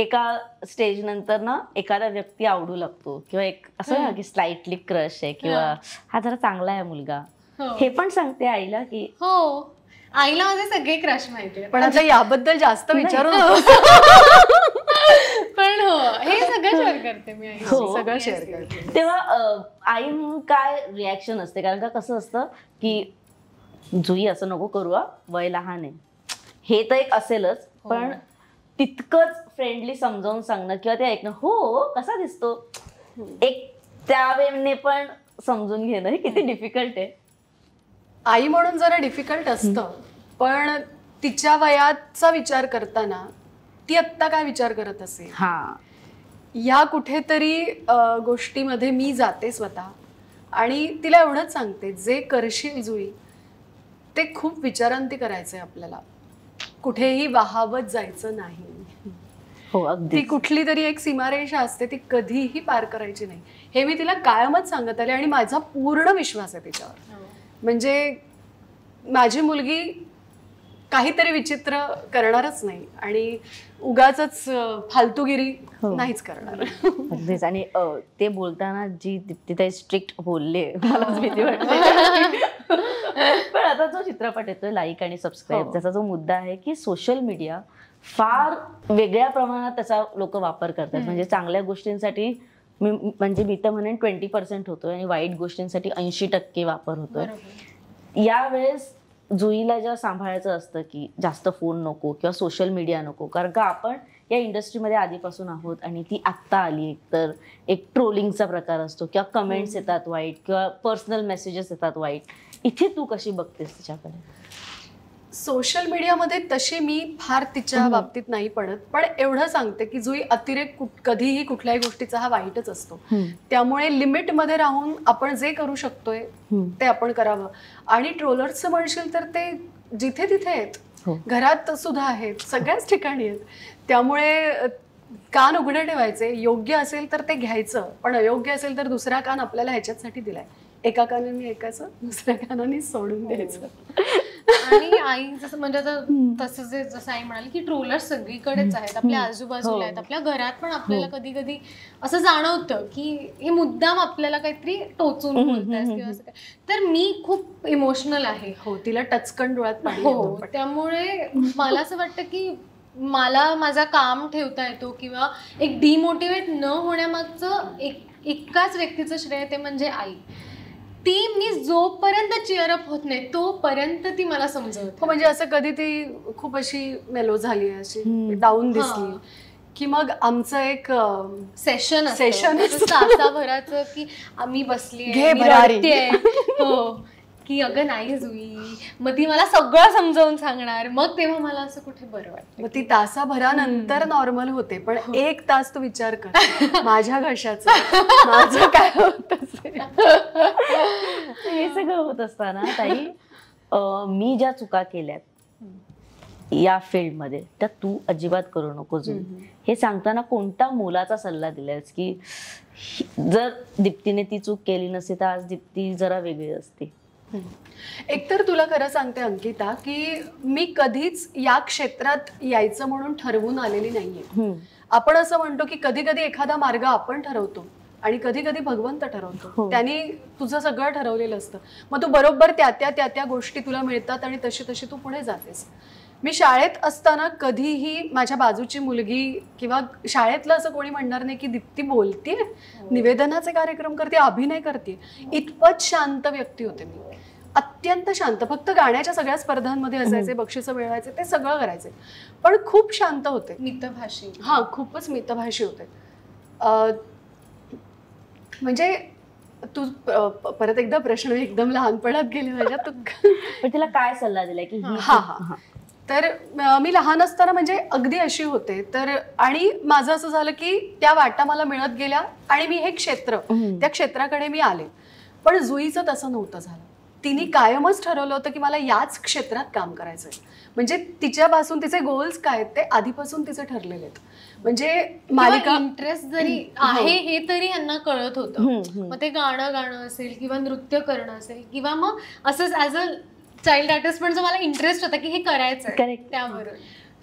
एका स्टेज नंतर ना एखादा व्यक्ती आवडू लागतो किंवा एक असं ना की स्लाइटली क्रश आहे किंवा हा जरा चांगला आहे मुलगा हे पण सांगते आईला की. हो आईला माझे सगळे क्रश माहिती आहे पण आता याबद्दल जास्त विचारू पण हो हे सगळं शेअर करते मी. सगळं शेअर करते. तेव्हा आई म्हणून काय रिॲक्शन असते कारण का कसं असतं की जुई असं नको करू वय लहान आहे हे तर एक असेलच पण तितकंच फ्रेंडली समजावून सांगणं किंवा ते ऐकणं हो कसा दिसतो एक त्यावेळेने पण समजून घेणं हे किती डिफिकल्ट आहे. आई म्हणून जरा डिफिकल्ट असतं पण तिच्या वयाचा विचार करताना ती आत्ता काय विचार करत असेल या कुठेतरी गोष्टीमध्ये मी जाते स्वतः आणि तिला एवढंच सांगते जे करशील जुई ते खूप विचारांती करायचंय आपल्याला. कुठेही वाहावत जायचं नाही. हो अगदी. ती कुठली तरी एक सीमारेषा असते ती कधीही पार करायची नाही हे मी तिला कायमच सांगत आले आणि माझा पूर्ण विश्वास आहे तिच्यावर. म्हणजे माझी मुलगी काहीतरी विचित्र करणारच नाही आणि उगाचच फालतूगिरी नाहीच करणार. अगदीच. आणि ते बोलताना जी दीप्तीताई स्ट्रिक्ट बोलले मलाच भीती वाटते. पण आता जो चित्रपट येतोय लाईक आणि सबस्क्राईब त्याचा जो मुद्दा आहे की सोशल मीडिया फार वेगळ्या प्रमाणात त्याचा लोक वापर करतात. म्हणजे चांगल्या गोष्टींसाठी म्हणजे मी तर म्हणेन 20% होतोय आणि वाईट गोष्टींसाठी 80% वापर होतोय. यावेळेस जुईला जेव्हा सांभाळायचं असतं की जास्त फोन नको किंवा सोशल मीडिया नको कारण का आपण या इंडस्ट्रीमध्ये आधीपासून आहोत आणि ती आत्ता आली, तर एक ट्रोलिंगचा प्रकार असतो किंवा कमेंट्स येतात वाईट किंवा पर्सनल मेसेजेस येतात वाईट, इथे तू कशी बघतेस तिच्याकडे? सोशल मीडियामध्ये तशी मी फार तिच्या बाबतीत नाही पडत, पण एवढं सांगते की जुई अतिरेक कधीही कुठल्याही गोष्टीचा हा वाईटच असतो. त्यामुळे लिमिटमध्ये राहून आपण जे करू शकतोय ते आपण करावं. आणि ट्रोलर्सचं म्हणशील तर ते जिथे तिथे आहेत, घरात सुद्धा आहेत, सगळ्याच ठिकाणी आहेत. त्यामुळे कान उघडे ठेवायचे, योग्य असेल तर ते घ्यायचं, पण अयोग्य असेल तर दुसरा कान आपल्याला ह्याच्यासाठी दिलाय, एका कानाने ऐकायचं, दुसऱ्या कानाने सोडून द्यायचं. आणि आई जसं म्हणजे आता तसं जे जसं आई म्हणाली की ट्रोलर्स सगळीकडेच आहेत, आपल्या आजूबाजूला आहेत, आपल्या घरात पण आपल्याला कधी कधी असं जाणवतं की हे मुद्दाम आपल्याला काहीतरी टोचून बोलतात किंवा असं काय. तर मी खूप इमोशनल आहे. हो, तिला टचकन डोळ्यात पाणी हो, येतं. त्यामुळे मला असं वाटतं की मला माझा काम ठेवता येतो किंवा एक डिमोटिवेट न होण्यामागचं एकाच व्यक्तीचं श्रेय, ते म्हणजे आई. ती मी जोपर्यंत चीअरअप होत नाही तोपर्यंत ती मला समजवते. म्हणजे असं कधी ती खूप अशी मेलो झाली, अशी डाऊन दिसली की मग आमचं एक सेशन तासाभराचं की आम्ही बसली हो की अगं नाही जुई, मग ती मला सगळं समजावून सांगणार, मग तेव्हा मला असं कुठे बरं वाटतं. मग ती तासाभरानंतर नॉर्मल होते, पण 1 तास तू विचार कर माझ्या घशाचं माझं काय होत असेल. हे सगळं होत असताना ताई, मी ज्या चुका केल्यात या फील्डमध्ये त्या तू अजिबात करू नको जुई, हे सांगताना कोणता मोलाचा सल्ला दिलायस की जर दीप्तीने ती चूक केली नसती तर आज दीप्ती जरा वेगळी असते? एकतर तुला खरं सांगते अंकिता की मी कधीच या क्षेत्रात यायचं म्हणून ठरवून आलेली नाहीये. आपण असं म्हणतो की कधी कधी एखादा मार्ग आपण ठरवतो आणि कधी कधी भगवंत ठरवतो, त्यांनी तुझं सगळं ठरवलेलं असतं. मग तू बरोबर त्या त्या गोष्टी तुला मिळतात आणि तशी तशी तू पुढे जातेस. मी शाळेत असताना कधीही माझ्या बाजूची मुलगी किंवा शाळेतलं असं कोणी म्हणणार नाही की दीप्ती बोलतीये, निवेदनाचे कार्यक्रम करते, अभिनय करते. इतपत शांत व्यक्ती होते मी, अत्यंत शांत. फक्त गाण्याच्या सगळ्या स्पर्धांमध्ये असायचे, बक्षिसं मिळवायचे, ते सगळं करायचे, पण खूप शांत होते, मितभाषी. हा, खूपच मितभाषी होते. म्हणजे तू परत एकदा प्रश्न एकदम लहानपणात गेले माझ्या. पण तिला काय सल्ला दिलाय की हा तर मी लहान असताना म्हणजे अगदी अशी होते तर, आणि माझं असं झालं की त्या वाटा मला मिळत गेल्या आणि मी हे क्षेत्र, त्या क्षेत्राकडे मी आले. पण जुईचं तसं नव्हतं झालं. तिने कायमच ठरवलं होतं की मला याच क्षेत्रात काम करायचंय. म्हणजे तिच्यापासून तिचे गोल्स काय आहेत ते आधीपासून तिचे ठरलेले आहेत. म्हणजे मालिका इंटरेस्ट जरी आहे हे तरी यांना कळत होतं. मग ते गाणं असेल किंवा नृत्य करणं असेल किंवा मग असंच ऍज अ चाइल्ड आर्टिस्ट पण जो मला इंटरेस्ट होता की हे करायचं, त्यावरून.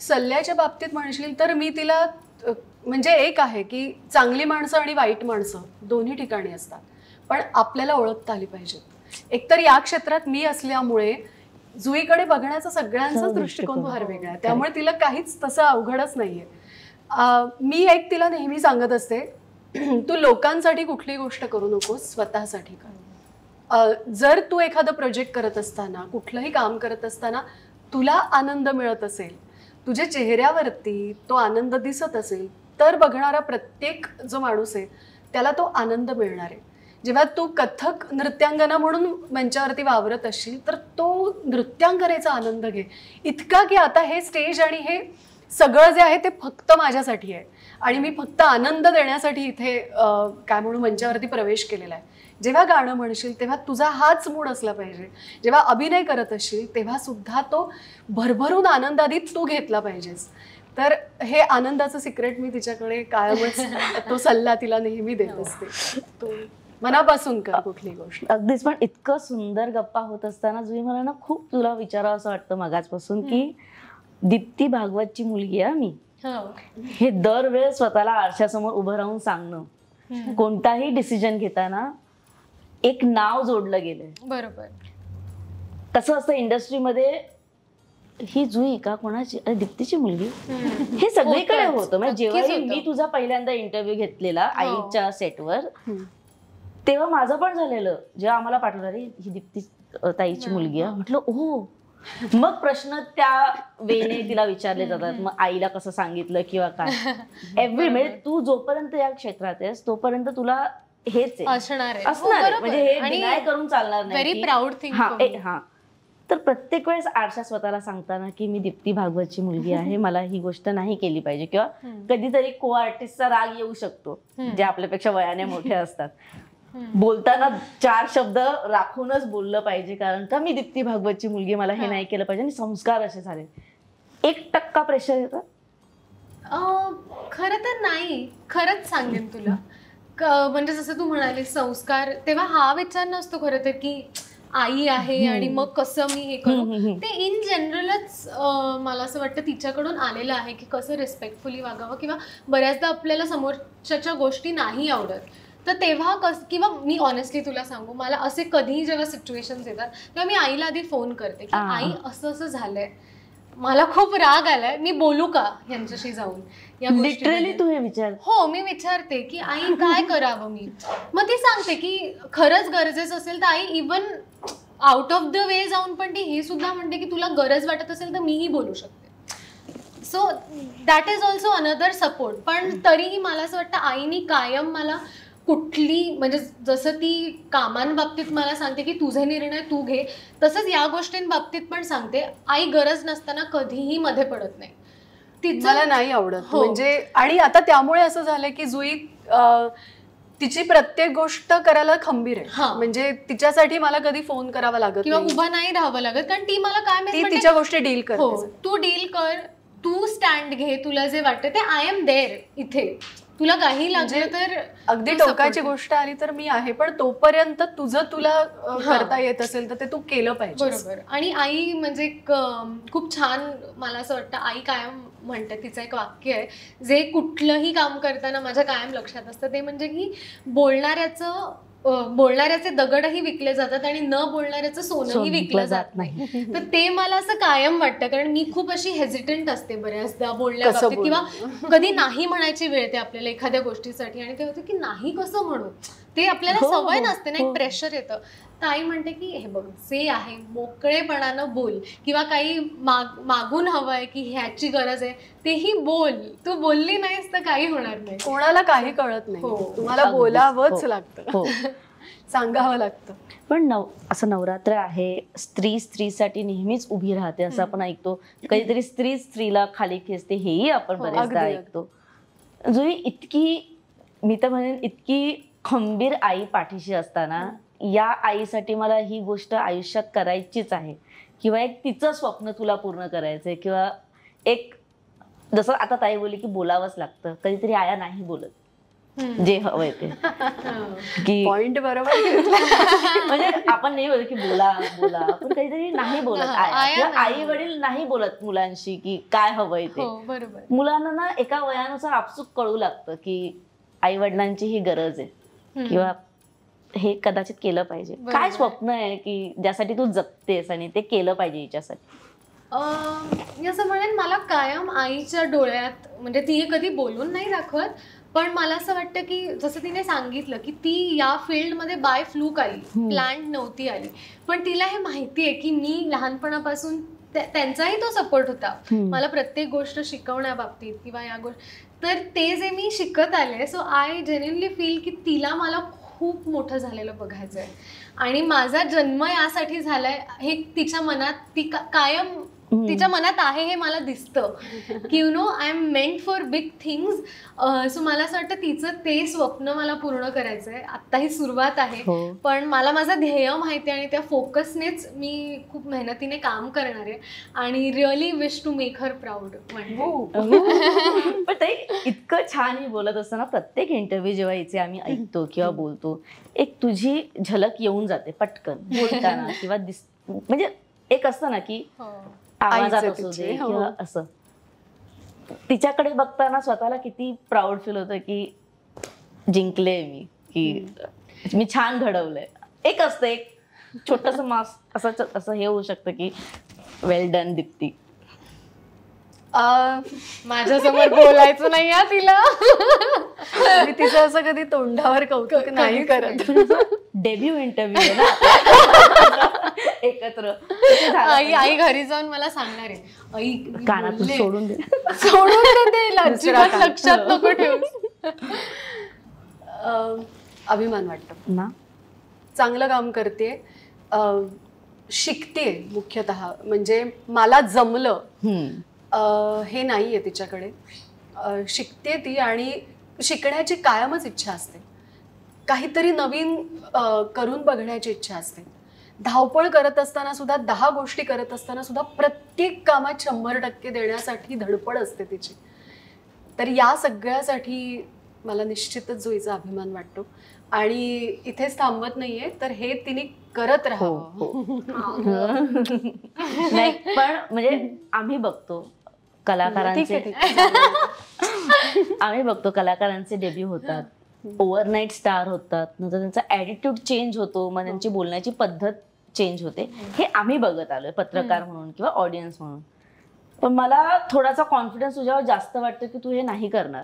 सल्ल्याच्या बाबतीत म्हणशील तर मी तिला म्हणजे एक आहे की चांगली माणसं आणि वाईट माणसं दोन्ही ठिकाणी असतात, पण आपल्याला ओळखता आली पाहिजेत. एकतर या क्षेत्रात मी असल्यामुळे जुईकडे बघण्याचा सगळ्यांचाच दृष्टिकोन फार वेगळा आहे, त्यामुळे तिला काहीच तसं अवघडच नाहीये. मी एक तिला नेहमी सांगत असते, तू लोकांसाठी कुठली गोष्ट करू नकोस, स्वतःसाठी कर. जर तू एखादं प्रोजेक्ट करत असताना, कुठलंही काम करत असताना तुला आनंद मिळत असेल, तुझ्या चेहऱ्यावरती तो आनंद दिसत असेल, तर बघणारा प्रत्येक जो माणूस आहे त्याला तो आनंद मिळणार आहे. जेव्हा तू कथक नृत्यांगना म्हणून मंचावरती वावरत असशील तर तो नृत्यांगनेचा आनंद घे, इतका की आता हे स्टेज आणि हे सगळं जे आहे ते फक्त माझ्यासाठी आहे आणि मी फक्त आनंद देण्यासाठी इथे काय म्हणून मंचावरती प्रवेश केलेला आहे. जेव्हा गाणं म्हणशील तेव्हा तुझा हाच मूड असला पाहिजे. जेव्हा अभिनय करत असशील तेव्हा सुद्धा तो भरभरून आनंद आधी तू घेतला पाहिजेस. तर हे आनंदाचं सिक्रेट मी तिच्याकडे कायमच तो सल्ला तिला नेहमी देत असते, तो मनापासून कर कुठली गोष्ट. अगदीच. पण इतकं सुंदर गप्पा होत असताना जुई मला ना खूप तुला विचारावं असं वाटतं मगाचपासून की दीप्ती भागवतची मुलगी आहे मी, हे दरवेळेस स्वतःला आरशासमोर उभं राहून सांगणं, कोणताही डिसिजन घेताना एक नाव जोडलं गेलंय. बरोबर. कसं असतं इंडस्ट्रीमध्ये, ही जुई का कोणाची, अरे दीप्तीची मुलगी, हे सगळीकडे होतं. म्हणजे जेव्हा मी तुझा पहिल्यांदा इंटरव्ह्यू घेतलेला आईच्या सेटवर, तेव्हा माझं पण झालेलं. जेव्हा आम्हाला पाठवलं अरे ही दीप्ती ताईची मुलगी आहे, म्हटलं ओ मग प्रश्न त्या वेने तिला विचारले जातात. मग आईला कसं सांगितलं किंवा काय. म्हणजे तू जोपर्यंत या क्षेत्रात आहेस तोपर्यंत तुला हेच असणार म्हणजे हे डिनाय करून चालणार नाही. Very proud thing. हा तर प्रत्येक वेळेस आरशा स्वतःला सांगताना की मी दीप्ती भागवतची मुलगी आहे, मला ही गोष्ट नाही केली पाहिजे, किंवा कधीतरी को आर्टिस्टचा राग येऊ शकतो जे आपल्यापेक्षा वयाने मोठे असतात. बोलताना 4 शब्द राखूनच बोललं पाहिजे, कारण का मी दीप्ती भागवतची मुलगी, मला हे नाही केलं पाहिजे, आणि संस्कार असे झाले. 1% प्रेशर येतं? खरं तर नाही, खरंच सांगेन तुला. म्हणजे जसं तू म्हणाली संस्कार, तेव्हा हा विचार नसतो खरं तर की आई आहे आणि मग कसं मी हे करू. ते इन जनरलच मला असं वाटतं तिच्याकडून आलेलं आहे की कसं रिस्पेक्टफुली वागावं, किंवा बऱ्याचदा आपल्याला समोरच्या गोष्टी नाही आवडत, तर तेव्हा किंवा मी ऑनेस्टली तुला सांगू, मला असे कधीही जेव्हा सिच्युएशन्स येतात तेव्हा मी आईला आधी फोन करते की आई असं असं झालंय, मला खूप राग आलाय, मी बोलू का यांच्याशी जाऊन या लिटरली तू हे विचार? हो, मी विचारते की आई काय करावं मी. मग ती सांगते की खरंच गरजेचं असेल तर I even out of the way जाऊन पण ती हे सुद्धा म्हणते की तुला गरज वाटत असेल तर मीही बोलू शकते. So that is also another support. पण तरीही मला असं वाटतं आईनी कायम मला कुठली, म्हणजे जसं ती कामांबाबतीत मला सांगते की तुझे निर्णय तू घे, तसंच या गोष्टींबाबतीत पण सांगते आई गरज नसताना कधीही मध्ये पडत नाही. मला नाही आवडत म्हणजे. आणि आता त्यामुळे असं झालंय की जुई तिची प्रत्येक गोष्ट करायला खंबीर आहे. म्हणजे तिच्यासाठी मला कधी फोन करावा लागत किंवा उभा नाही राहावं लागत, कारण ती मला काय तिच्या गोष्टी डील करते. तू डील कर, तू स्टँड घे, तुला जे वाटतं ते, आय एम देअर इथे, तुला काही लागलं तर. अगदी टोकाची गोष्ट आली तर मी आहे, पण तोपर्यंत तुझं तुला करता येत असेल तर ते तू केलं पाहिजे. बरोबर. आणि आई म्हणजे खूप छान, मला असं वाटतं आई कायम म्हणते, तिचं एक वाक्य आहे जे कुठलंही काम करताना माझ्या कायम लक्षात असतं, ते म्हणजे की बोलणाऱ्याचे दगडही विकले जातात आणि न बोलणाऱ्याचं सोनंही विकलं जात नाही. तर ते मला असं कायम वाटतं, कारण मी खूप अशी हेजिटंट असते बऱ्याचदा बोलण्याबाबतीत, किंवा कधी नाही म्हणायची वेळ येते आपल्याला एखाद्या गोष्टीसाठी, आणि ते होतं की नाही कसं म्हणू, ते आपल्याला सवय नसते ना, एक प्रेशर येतं. तर आई म्हणते की हे बघ, जे आहे मोकळेपणानं बोल, किंवा काही मागून हवंय की ह्याची गरज आहे तेही बोल. तू बोलली नाहीस तर काही होणार नाही. कोणाला काही कळत नाही, तुम्हाला बोलावंच लागतं, सांगावं लागतं. पण असं नवरात्र आहे, स्त्री स्त्रीसाठी नेहमीच उभी राहते असं आपण ऐकतो. कधीतरी स्त्री स्त्रीला खाली खेचते, हेही आपण बरेचदा ऐकतो. जुई इतकी, मी तर म्हणेन इतकी खंबीर आई पाठीशी असताना या आईसाठी मला ही गोष्ट आयुष्यात करायचीच आहे, किंवा एक तिचं स्वप्न तुला पूर्ण करायचंय, किंवा एक जसं आता ताई बोलली की बोलावंच लागतं, कधीतरी आया नाही बोलत जे हवंय ते. की पॉइंट बरोबर. म्हणजे आपण नाही बोलत की बोला बोला, पण कधीतरी नाही बोलत आया, आई वडील नाही बोलत मुलांशी की काय हवंय ते. बरोबर. मुलांना ना एका वयानुसार आपसूक कळू लागतं की आई वडिलांची ही गरज आहे, किंवा हे कदाचित केलं पाहिजे. काय स्वप्न आहे की ज्यासाठी तू जगतेस आणि ते केलं पाहिजे हिच्यासाठी? असं म्हणेन, मला कायम आईच्या डोळ्यात, म्हणजे ती कधी बोलून नाही दाखवत, पण मला असं वाटतं की जसं तिने सांगितलं की ती या फील्डमध्ये बाय फ्लूक आली, प्लॅन नव्हती आली, पण तिला हे माहिती आहे की मी लहानपणापासून त्यांचाही तो सपोर्ट होता मला प्रत्येक गोष्ट शिकवण्याबाबतीत किंवा या गोष्टी. तर ते जे मी शिकत आले, सो आय जेन्युइनली फील की तिला मला खूप मोठं झालेलं बघायचं आहे, आणि माझा जन्म यासाठी झालाय हे तिच्या मनात, ती कायम तिच्या मनात आहे हे मला दिसतं की you know I am meant for big things. So मला असं वाटतं तिचं ते स्वप्न मला पूर्ण करायचं आहे. आत्ता ही सुरुवात आहे, पण मला माझं ध्येय माहिती आहे आणि त्या फोकसनेच मी खूप मेहनतीने काम करणार आहे, आणि really wish to make her proud. पण ते इतकं छान ही बोलत असताना प्रत्येक इंटरव्ह्यू जेव्हा इथे आम्ही ऐकतो किंवा बोलतो, एक तुझी झलक येऊन जाते पटकन बोलताना, किंवा म्हणजे एक असतं ना की आवाजात असू दे किंवा असं. तिच्याकडे बघताना स्वतःला किती प्राऊड फील होतं की जिंकले मी, की मी छान घडवलंय. एक असतं एक छोटंसं मास असं हे होऊ शकतं की वेल डन दीप्ती. माझ्यासमोर बोलायचं नाही हा तिला. मी तिचं असं कधी तोंडावर कौतुक नाही करत. डेब्यू इंटरव्ह्यू आहे ना एकत्र. आई घरी जाऊन मला सांगणार आहे, आई कानातून सोडून दे अजिबात लक्षात नको ठेवू. अभिमान वाटतो ना. चांगलं काम करते, शिकते मुख्यतः. म्हणजे मला जमलं हे नाहीये तिच्याकडे. शिकते ती आणि शिकण्याची कायमच इच्छा असते. काहीतरी नवीन करून बघण्याची इच्छा असते. धावपळ करत असताना सुद्धा, 10 गोष्टी करत असताना सुद्धा प्रत्येक कामात 100% देण्यासाठी धडपड असते तिची. तर या सगळ्यासाठी मला निश्चितच जुईचा अभिमान वाटतो. आणि इथेच थांबत नाहीये, तर हे तिने करत राहावं. नाही पण म्हणजे आम्ही बघतो कलाकारांचे डेब्यू होतात, ओव्हरनाईट स्टार होतात, नंतर त्यांचा ऍटिट्यूड चेंज होतो, मग त्यांची बोलण्याची पद्धत चेंज होते. हे आम्ही बघत आलोय पत्रकार म्हणून किंवा ऑडियन्स म्हणून. पण मला थोडासा कॉन्फिडन्स तुझ्यावर जास्त वाटतो की तू हे नाही करणार.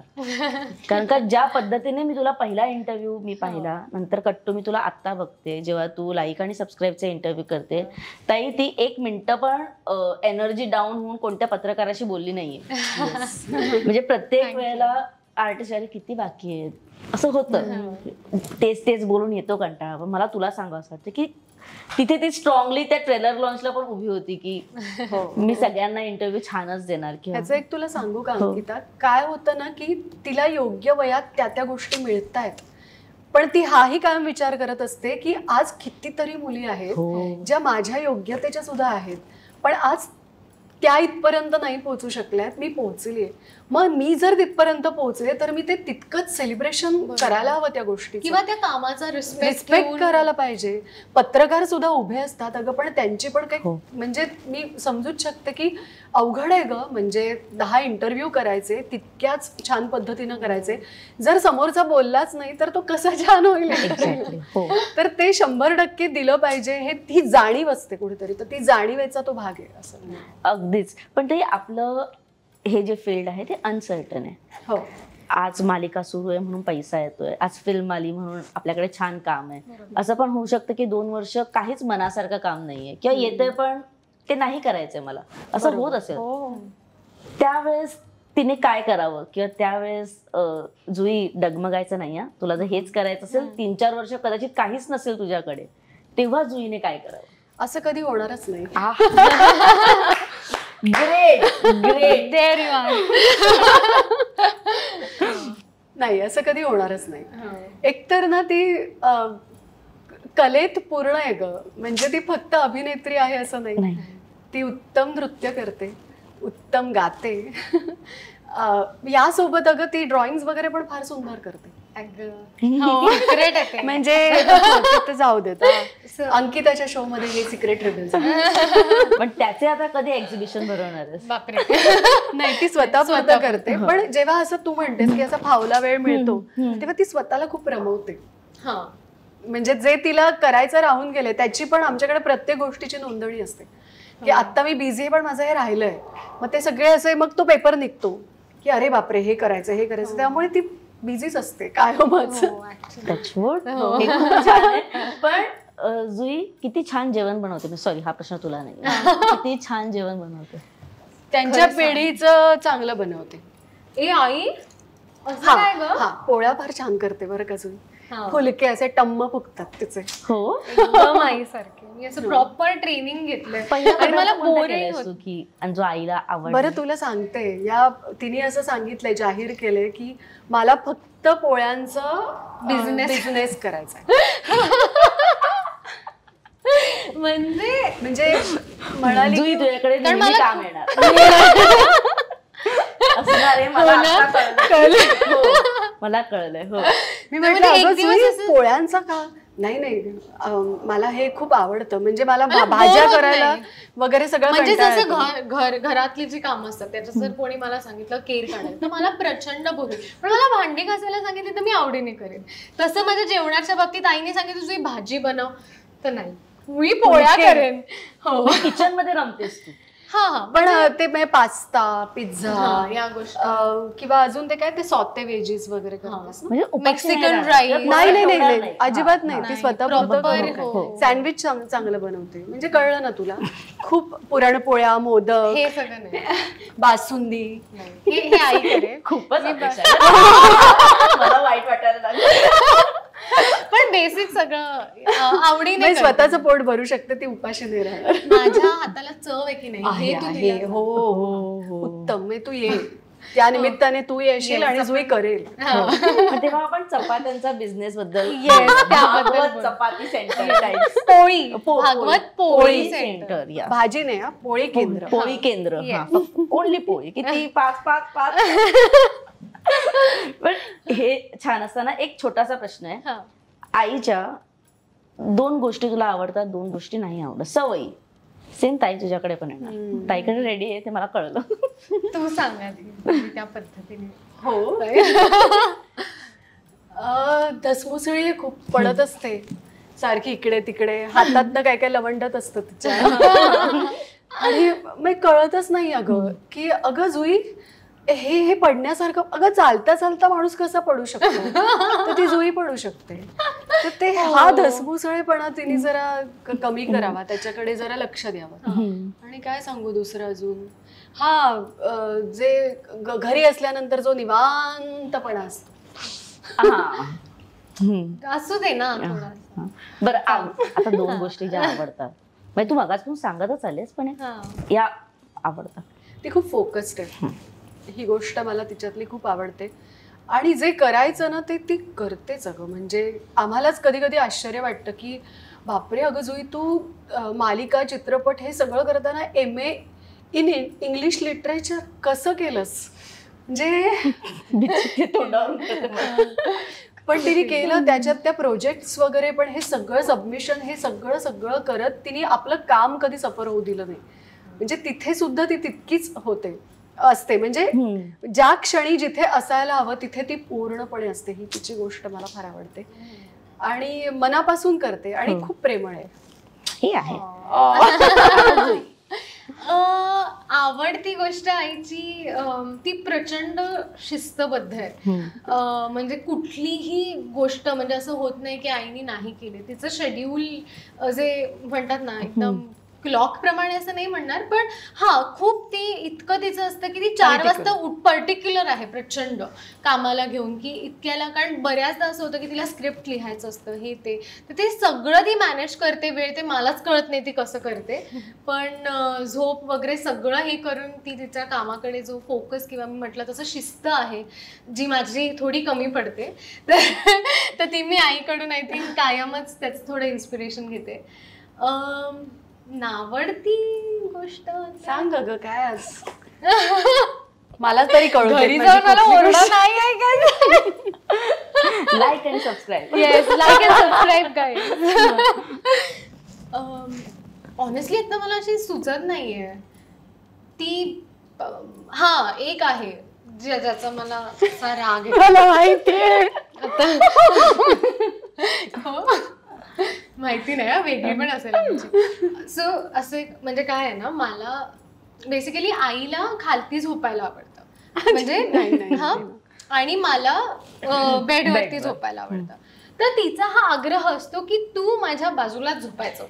कारण का ज्या पद्धतीने मी तुला पहिला इंटरव्ह्यू मी पाहिला, नंतर कट्टू मी तुला आत्ता बघते जेव्हा तू लाईक आणि सबस्क्राईबचे इंटरव्ह्यू करते, ताई ती 1 मिनिट पण एनर्जी डाऊन होऊन कोणत्या पत्रकाराशी बोलली नाहीये. म्हणजे प्रत्येक वेळेला आर्टिस्ट अरे किती बाकी आहेत असं होतं, तेच बोलून येतो कंटाळा. पण मला तुला सांगावं असं वाटतं की तिथे ती स्ट्रॉंगली त्या ट्रेलर लॉन्चला पण उभी होती की मी सगळ्यांना इंटरव्ह्यू छानच देणार. ह्याचं एक तुला सांगू का अंकिता, काय होतं ना की तिला योग्य वयात त्या गोष्टी मिळतायत, पण ती हाही कायम विचार करत असते की आज कितीतरी मुली आहेत ज्या माझ्या योग्यतेच्या सुद्धा आहेत, पण आज त्या इथपर्यंत नाही पोहोचू शकल्यात, मी पोहोचलीय. मग मी जर तिथपर्यंत पोहोचले तर मी ते तितकंच सेलिब्रेशन करायला हवं त्या गोष्टी, किंवा त्या कामाचा रिस्पेक्ट करायला पाहिजे. पत्रकार सुद्धा उभे असतात अगं, पण त्यांची पण काही म्हणजे मी समजूच शकते की अवघड आहे ग. म्हणजे 10 इंटरव्ह्यू करायचे, तितक्याच छान पद्धतीनं करायचे. जर समोरचा बोललाच नाही तर तो कसा छान होईल. तर ते 100% दिलं पाहिजे, हे ती जाणीव असते कुठेतरी. तर ती जाणीवेचा तो भाग आहे असं. अगदीच. पण ते आपलं हे जे फील्ड आहे ते अनसर्टन आहे. हो, आज मालिका सुरू आहे म्हणून पैसा येतोय, आज फिल्म आली म्हणून आपल्याकडे छान काम आहे. असं पण होऊ शकतं की 2 वर्ष काहीच मनासारखं काम नाहीये किंवा येतंय पण ते नाही करायचंय मला, असं होत असेल. त्यावेळेस तिने काय करावं, किंवा त्यावेळेस जुई डगमगायचं नाही. तुला जर हेच करायचं असेल, 3-4 वर्ष कदाचित काहीच नसेल तुझ्याकडे, तेव्हा जुईने काय करावं? असं कधी होणारच नाही. Great great there you are. नाही, असं कधी होणारच नाही. एकतर ना ती कलेत पूर्ण आहे ग. म्हणजे ती फक्त अभिनेत्री आहे असं नाही. ती उत्तम नृत्य करते, उत्तम गाते. यासोबत अगं ती ड्रॉइंग वगैरे पण फार सुंदर करते. म्हणजे जाऊ देत, अंकिताच्या शो मध्ये हे सिक्रेट रिव्हील. पण त्याचे आता कधी एक्झिबिशन भरवणार आहेस? नाही, ती स्वतः करते. पण जेव्हा असं तू म्हणतेस की असा फावला वेळ मिळतो तेव्हा ती स्वतःला खूप रमवते. म्हणजे जे तिला करायचं राहून गेले त्याची पण आमच्याकडे प्रत्येक गोष्टीची नोंदणी असते की आता मी बिझी आहे पण माझं हे राहिलंय. मग ते सगळे असे, मग तो पेपर निघतो की अरे बापरे हे करायचं हे करायचं. त्यामुळे ती बिझीच असते काय. पण जुई किती छान जेवण बनवते. सॉरी, हा प्रश्न तुला नाही. किती छान जेवण बनवते. त्यांच्या पिढीचं चांगलं बनवते. ए आई, पोळ्या फार छान करते बरं का जुई. फुलके असे टम्म फुगतात तिचे. हो, एकदम आईसारखे. मी असं प्रॉपर ट्रेनिंग घेतलंय आणि मला बोरिंग होत की जो आईला आवडतं. बरं तुला सांगते, या तिने असं सांगितलंय, जाहीर केलंय की मला फक्त पोळ्यांचं बिझनेस करायचा. म्हणजे म्हणाली जुई तुझ्याकडे काम येणार. मला कळलंय. हो, मी म्हटलं पोळ्यांचा का नाही, मला हे खूप आवडतं. म्हणजे मला भाज्या करायला वगैरे सगळं. म्हणजे जसं घरातली जी कामं असतात त्याच्यात जर कोणी मला सांगितलं केर काढायला तर मला प्रचंड बोलू, पण मला भांडी घासायला सांगितली तर मी आवडीने करेन. तसं माझ्या जेवणाच्या बाबतीत आईने सांगितलं तुझी भाजी बनव तर नाही, मी पोळ्या करेन. हो, किचन मध्ये रमतेस तू. पण ते पास्ता पिझ्झा या गोष्टी किंवा अजून ते काय ते सॉते वेजीस वगैरे करतेस ना? म्हणजे मेक्सिकन राईस नाही अजिबात नाही. ती स्वतः हो. सँडविच चांगलं बनवते. म्हणजे कळलं ना तुला. खूप पुरणपोळ्या, मोदक, हे सगळं नाही. बासुंदी, हे आई करे. खूपच मला वाईट वाटायला लागलं. पण बेसिक सगळं आवडीने स्वतःचं पोट भरू शकते ती उपाशी नाही राहणार. माझ्या हाताला चव आहे की नाही हे तू दिलं. हो उत्तम. तू ये त्या निमित्ताने तू येशील आणि जुई करेल. तेव्हा आपण चपात्यांचा बिझनेस बद्दल त्याबद्दल चपाती सेंटर पोळी भागवत पोळी सेंटर या भाजी नाही पोळी केंद्र. पोळी केंद्र ओनली पोळी किती 5 पण हे छान असताना एक छोटासा प्रश्न आहे. आईच्या 2 गोष्टी तुला आवडतात, 2 गोष्टी नाही आवडत. सवयी सेम ताई तुझ्याकडे पण येणार. ताईकडे रेडी आहे ते मला कळलं. तू सांग आधी त्या पद्धतीने. हो दसमुसळी खूप पडत असते सारखी इकडे तिकडे. हातात काय काय लवंडत असतं तिच्या. आणि मग कळतच नाही अगं की अगं जुई हे पडण्यासारखं. अगं चालता चालता माणूस कसा पडू शकतो तर ती जुई पडू शकते. तर ते हा धसमुसळेपणा तिने जरा कमी करावा, त्याच्याकडे जरा लक्ष द्यावं. आणि काय सांगू दुसरं अजून जे घरी असल्यानंतर जो निवांतपणा असतो असू दे ना. बरं आता 2 गोष्टी ज्या आवडतात म्हणजे तू मगाचपासून सांगतच आलेस पण या आवडतात. ती खूप फोकस्ड आहे. ही गोष्ट मला तिच्यातली खूप आवडते. आणि जे करायचं ना ते ती करतेच अगं. म्हणजे आम्हालाच कधी कधी आश्चर्य वाटतं की बापरे अगं जुई तू मालिका चित्रपट हे सगळं करताना MA इन इंग्लिश लिटरेचर कसं केलंस. म्हणजे पण तिने केलं. त्याच्यात त्या प्रोजेक्ट्स वगैरे पण हे सगळं सबमिशन हे सगळं करत तिने आपलं काम कधी सफर होऊ दिलं नाही. म्हणजे तिथे सुद्धा ती तितकीच असते. म्हणजे ज्या क्षणी जिथे असायला हवं तिथे ती पूर्णपणे असते. ही तिची गोष्ट मला फार आवडते आणि मनापासून करते आणि खूप प्रेमळ आहे. ही आहे आवडती गोष्ट आईची. ती प्रचंड शिस्तबद्ध आहे. म्हणजे कुठलीही गोष्ट म्हणजे असं होत नाही की आईने नाही केली. तिचं शेड्यूल जे म्हणतात ना एकदम क्लॉक प्रमाणे असं नाही म्हणणार पण खूप ती इतकं तिचं असतं की ती 4 वाजता पर्टिक्युलर आहे प्रचंड कामाला घेऊन की इतक्याला. कारण बऱ्याचदा असं होतं की तिला स्क्रिप्ट लिहायचं असतं हे ते तर ते सगळं ती मॅनेज करते. वेळ ते मलाच कळत नाही ती कसं करते. पण झोप वगैरे सगळं हे करून ती तिच्या कामाकडे जो फोकस किंवा मी म्हटलं तसं शिस्त आहे जी माझी थोडी कमी पडते तर ती मी आईकडून आय थिंक कायमच त्याचं थोडं इन्स्पिरेशन घेते. नावडती गोष्ट सांग ग काय आज मला तरी कळू. घरी जाऊन मला ओरडा नाही आहे काय. Like and subscribe. Yes like and subscribe काय. ऑनेस्टली आता मला अशी सुचत नाहीये ती. एक आहे ज्याचा मला असा राग आहे. मला माहितीये माहिती नाही वेगळी पण असेल. सो असं म्हणजे काय आहे ना मला बेसिकली आईला खालती झोपायला आवडतं. म्हणजे आणि मला बेडवरती झोपायला आवडतं. तर तिचा हा आग्रह असतो की तू माझ्या बाजूलाच झोपायचं.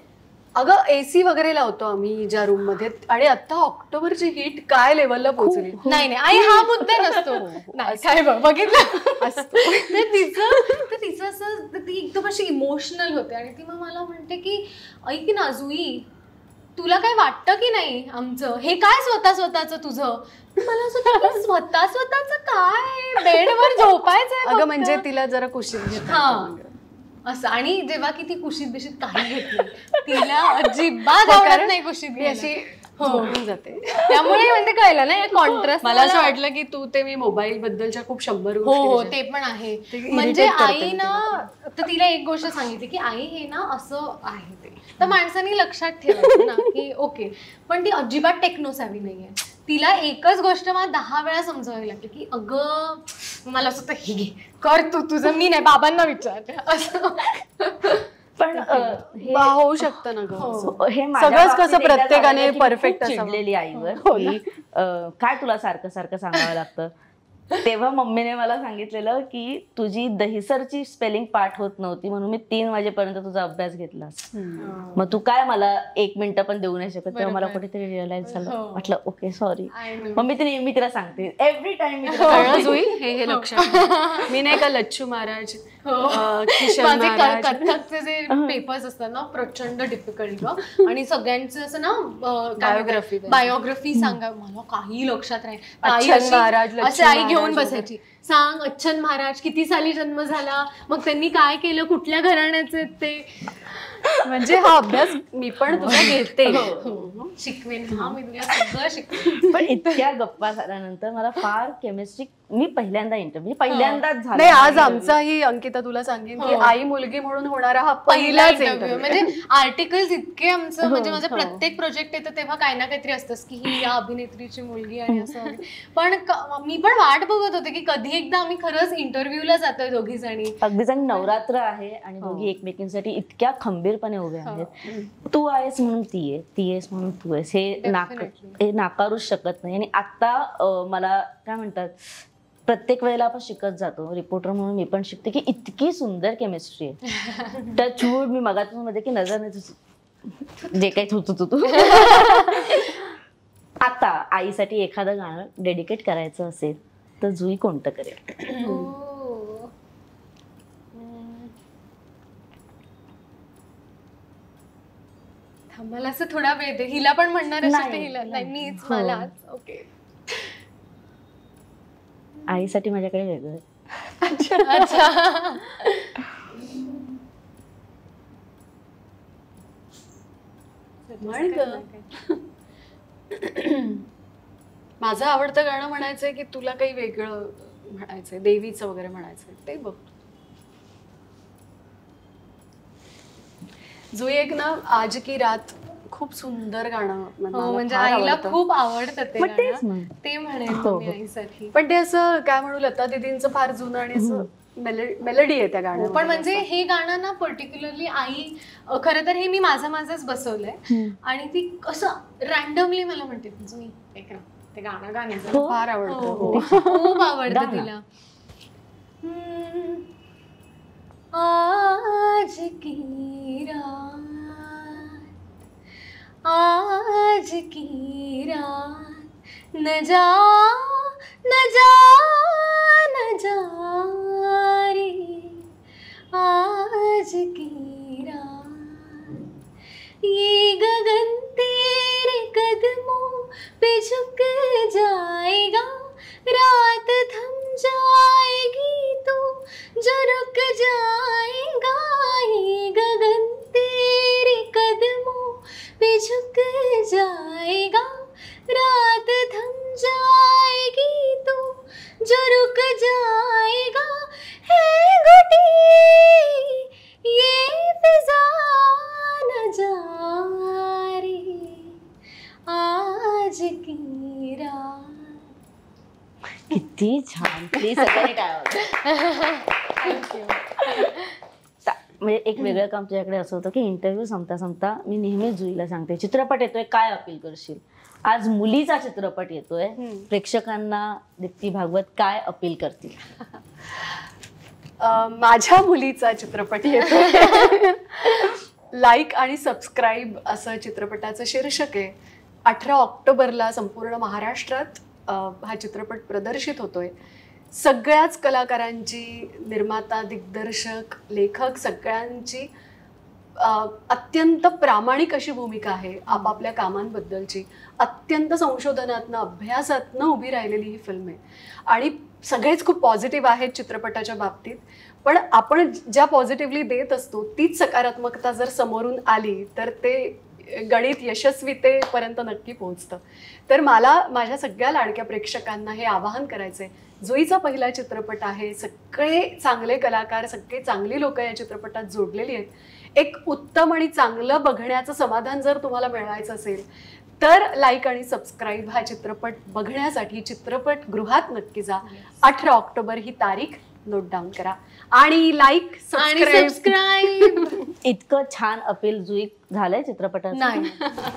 अगं AC वगैरे लावतो आम्ही ज्या रूम मध्ये. आणि आता ऑक्टोबरची हीट काय लेवलला पोहोचली. नाही आई हा मुद्दा नसतो. काय बघितलं तर तिचं असं ती एकदम अशी इमोशनल होते आणि ती मग मला म्हणते की ऐक ना जुई तुला काय वाटतं की नाही आमचं हे काय स्वतःच तुझं. मला असं स्वतःच काय बेडवर झोपायचं. अगं म्हणजे तिला जरा कुशीत घेतात असं. आणि जेव्हा की ती कुशीत बिशीत काही घेत नाही तिला अजिबात आवडत नाही कुशीत अशी झोपून जाते. त्यामुळे म्हणजे कळलं ना कॉन्ट्रास्ट. मला असं वाटलं की तू ते मी मोबाईल बद्दलच्या खूप 100 हो ते पण आहे. म्हणजे आई ना तर तिला एक गोष्ट सांगितली की आई हे ना असं आहे ते तर माणसाने लक्षात ठेवायचं ना की ओके. पण ती अजिबात टेक्नो सॅव्ही नाहीये. तिला एकच गोष्ट मला 10 वेळा समजावी लागते की अगं मला असं हे घे कर तू तुझं मी नाही बाबांना विचार असं. पण होऊ शकतं ना ग. हे सगळंच कसं प्रत्येकाने परफेक्ट चिडलेली आईवर की काय तुला सारखं सारखं सांगावं लागतं. तेव्हा मम्मीने मला सांगितलेलं की तुझी दहीसरची स्पेलिंग पाठ होत नव्हती म्हणून मी 3 वाजेपर्यंत तुझा अभ्यास घेतला, मग तू काय मला 1 मिनिट पण देऊ नाही शकत. तेव्हा मला कुठेतरी रिअलाइज झालं, म्हटलं ओके सॉरी. मग मी नेहमी तिला सांगते एव्हरी टाइम हे लक्षात. मी नाही का लच्छू महाराज, किशन महाराज, कथकचे जे पेपर्स असतात ना प्रचंड डिफिकल्ट आणि सगळ्यांचं असं ना बायोग्राफी सांगा, मला काही लक्षात नाही. असे आई घेऊन बसायची, सांग अच्छन महाराज किती साली जन्म झाला, मग त्यांनी काय केलं, कुठल्या घराण्याचे ते. म्हणजे हा अभ्यास मी पण तुला घेते, शिकवेन. मी तुला सगळं शिकवेन. पण इतक्या गप्पा झाल्यानंतर मला फार केमिस्ट्री मी पहिल्यांदाच झाला. नाही आज आमचाही अंकिता तुला सांगेन की आई मुलगी म्हणून होणारा हा पहिलाच इंटरव्ह्यू. म्हणजे आर्टिकल्स इतके आमचं, म्हणजे माझं प्रत्येक प्रोजेक्ट येतं तेव्हा काही ना काहीतरी असतंच की ही या अभिनेत्रीची मुलगी आणि असं. पण मी पण वाट बघत होते की कधी एकदा आम्ही खरंच इंटरव्ह्यूला जातोय दोघी जणी. अगदी जण नवरात्र आहे आणि दोघी एकमेकींसाठी इतक्या खंबीरपणे उभ्या आहेत. तू आहेस म्हणून ती आहे, ती आहेस म्हणून तू आहेस, हे नाकारूच शकत नाही. आणि आता मला काय म्हणतात, प्रत्येक वेळेला आपण शिकत जातो. रिपोर्टर म्हणून मी पण शिकते की इतकी सुंदर केमिस्ट्री आहे. टचवूड मी मगातून मध्ये की नजर नाही जे काही तू आता आईसाठी एखादं गाणं डेडिकेट करायचं असेल तर जुई कोणतं करेल? मला असं थोडा वेळ दे, हिला पण म्हणणार असेल हिला नाही, मीच मलाच. ओके, आईसाठी माझ्याकडे वेगळं. अच्छा. माझं आवडतं गाणं म्हणायचंय की तुला काही वेगळं म्हणायचंय, देवीचं वगैरे म्हणायचंय ते बघ. जुई एक ना आज की रात खूप सुंदर गाणं, म्हणजे आईला खूप आवडतं ते गाणं, ते म्हणेन मी आईसाठी. पण ते असं काय म्हणू, लता दीदींचं फार जुनं आणि असं मेलडी आहे त्या गाण्यात. पण म्हणजे हे गाणं ना पर्टिक्युलरली आई, खरं तर हे मी माझंच बसवलंय आणि ती असं रॅन्डमली मला म्हणते जुई ऐक ना ते गाणं गाण्याचं फार आवडतं, खूप आवडतं तिला. आज की रात, आज की रात न जा न जा न जा रे, आज की रात ये गगन तेरे कदमों पे झुक जाएगा, रात थम जाएगी तो जो रुक जाएगा, ये गगन तेरे कदमों पे झुक जाएगा, रात थम जाएगी तो जो रुक जाएगा, है घुटी ये फिजा न जा रे, आज की रात. किती छान. प्लीज सगळ्यांनी म्हणजे एक वेगळं काम तुझ्याकडे असं होतं की इंटरव्ह्यू संपता संपता मी नेहमी जुईला सांगते चित्रपट येतोय काय अपील करशील. आज मुलीचा चित्रपट येतोय, प्रेक्षकांना दीप्ती भागवत काय अपील करतील? माझ्या मुलीचा चित्रपट येतोय, लाईक आणि सबस्क्राईब असं चित्रपटाचं शीर्षक आहे. 18 ऑक्टोबरला संपूर्ण महाराष्ट्रात हा चित्रपट प्रदर्शित होतोय. सगळ्याच कलाकारांची, निर्माता, दिग्दर्शक, लेखक सगळ्यांची अत्यंत प्रामाणिक अशी भूमिका आहे आपापल्या कामांबद्दलची. अत्यंत संशोधनातनं, अभ्यासातनं उभी राहिलेली ही फिल्म आहे आणि सगळेच खूप पॉझिटिव्ह आहेत चित्रपटाच्या बाबतीत. पण आपण ज्या पॉझिटिव्हली देत असतो तीच सकारात्मकता जर समोरून आली तर ते गणित यशस्वीतेपर्यंत नक्की पोहोचतं. तर मला माझ्या सगळ्या लाडक्या प्रेक्षकांना हे आवाहन करायचंय, जुईचा पहिला चित्रपट आहे, सगळे चांगले कलाकार, सगळे चांगली लोक या चित्रपटात जोडलेली आहेत. एक उत्तम आणि चांगलं बघण्याचं समाधान जर तुम्हाला मिळवायचं असेल तर लाईक आणि सबस्क्राईब हा चित्रपट बघण्यासाठी चित्रपटगृहात नक्की जा. 18 ऑक्टोबर ही तारीख नोट डाऊन करा आणि लाईक सबस्क्राईब इतकं छान अपील जुई झालंय चित्रपटाचं? नाही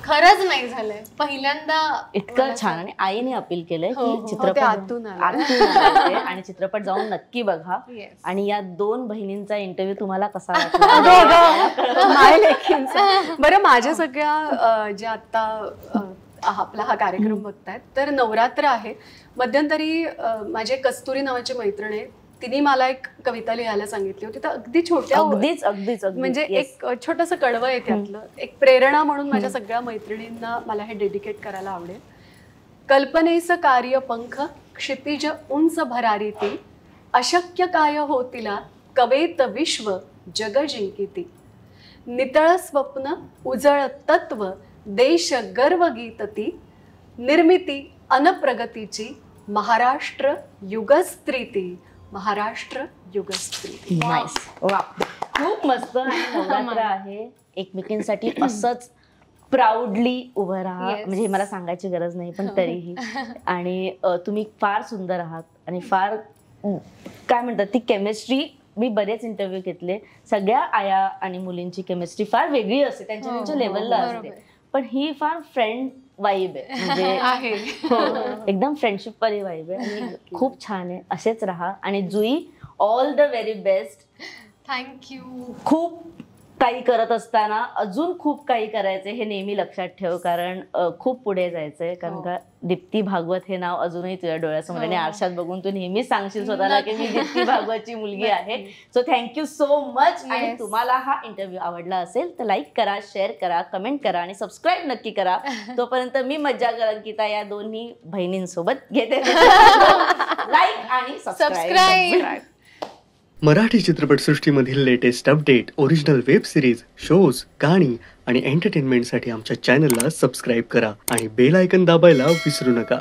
खरंच नाही झालंय, पहिल्यांदा इतकं छान. आणि आईने अपील केलंय हो, की हो, चित्रपट ते आतून आलं. आतून आलंय आणि चित्रपट जाऊन नक्की बघा. Yes. आणि या 2 बहिणींचा इंटरव्ह्यू तुम्हाला कसा अगं, वाटला? अगं, माय लेकींचं. बरं, माझ्या सगळ्या ज्या आता आपला हा कार्यक्रम बघतायत, तर नवरात्र आहे. मध्यंतरी माझी कस्तुरी नावाची मैत्रीण आहे, तिने मला एक कविता लिहायला सांगितली होती. तर अगदी छोट्या अगदीच म्हणजे एक छोटंसं कडवं आहे त्यातलं, एक प्रेरणा म्हणून माझ्या सगळ्या मैत्रिणींना मला हे डेडिकेट करायला आवडेल. कल्पनेचं कार्य पंख, क्षितिज उंच भरारी ती, अशक्य काय होतीला कवेत विश्व जग जिंकिती. नितळ स्वप्न उजळ तत्व, देश गर्व गीत ती, निर्मिती अनप्रगतीची, महाराष्ट्र युगस्त्री ती, महाराष्ट्र युगस्त्री. नाईस. वा, खूप मस्त. आणि नवरात्र आहे, एकमेकींसाठी असंच प्राऊडली उभं राहा. Yes. म्हणजे मला सांगायची गरज नाही, पण तरीही. आणि तुम्ही फार सुंदर आहात आणि फार काय म्हणतात ती केमिस्ट्री. मी बरेच इंटरव्ह्यू घेतले, सगळ्या आया आणि मुलींची केमिस्ट्री फार वेगळी असते, त्यांच्या त्यांच्या लेवलला असते, पण ही फार फ्रेंड वाईब आहे. म्हणजे एकदम फ्रेंडशिप वाली वाईब आहे आणि खूप छान आहे. असेच राहा. आणि Jui, all the very best. Thank you. खूप काही करत असताना अजून खूप काही करायचंय हे नेहमी लक्षात ठेव, कारण खूप पुढे जायचंय. कारण का दीप्ती भागवत हे नाव अजूनही तुझ्या डोळ्यासमोर आणि आरशात बघून तू नेहमीच सांगशील स्वतःला की मी दीप्ती भागवतची मुलगी आहे. So thank you so much. आणि तुम्हाला हा इंटरव्ह्यू आवडला असेल तर लाईक करा, शेअर करा, कमेंट करा आणि सबस्क्राईब नक्की करा. तोपर्यंत मी मज्जा अंकिता या दोन्ही बहिणींसोबत घेते. लाईक आणि सबस्क्राईब. मराठी चित्रपटसृष्टीमधील latest update, original web series, shows, गाणी आणि एंटरटेनमेंटसाठी आमच्या चॅनलला सबस्क्राईब करा आणि बेल आयकॉन दाबायला विसरू नका.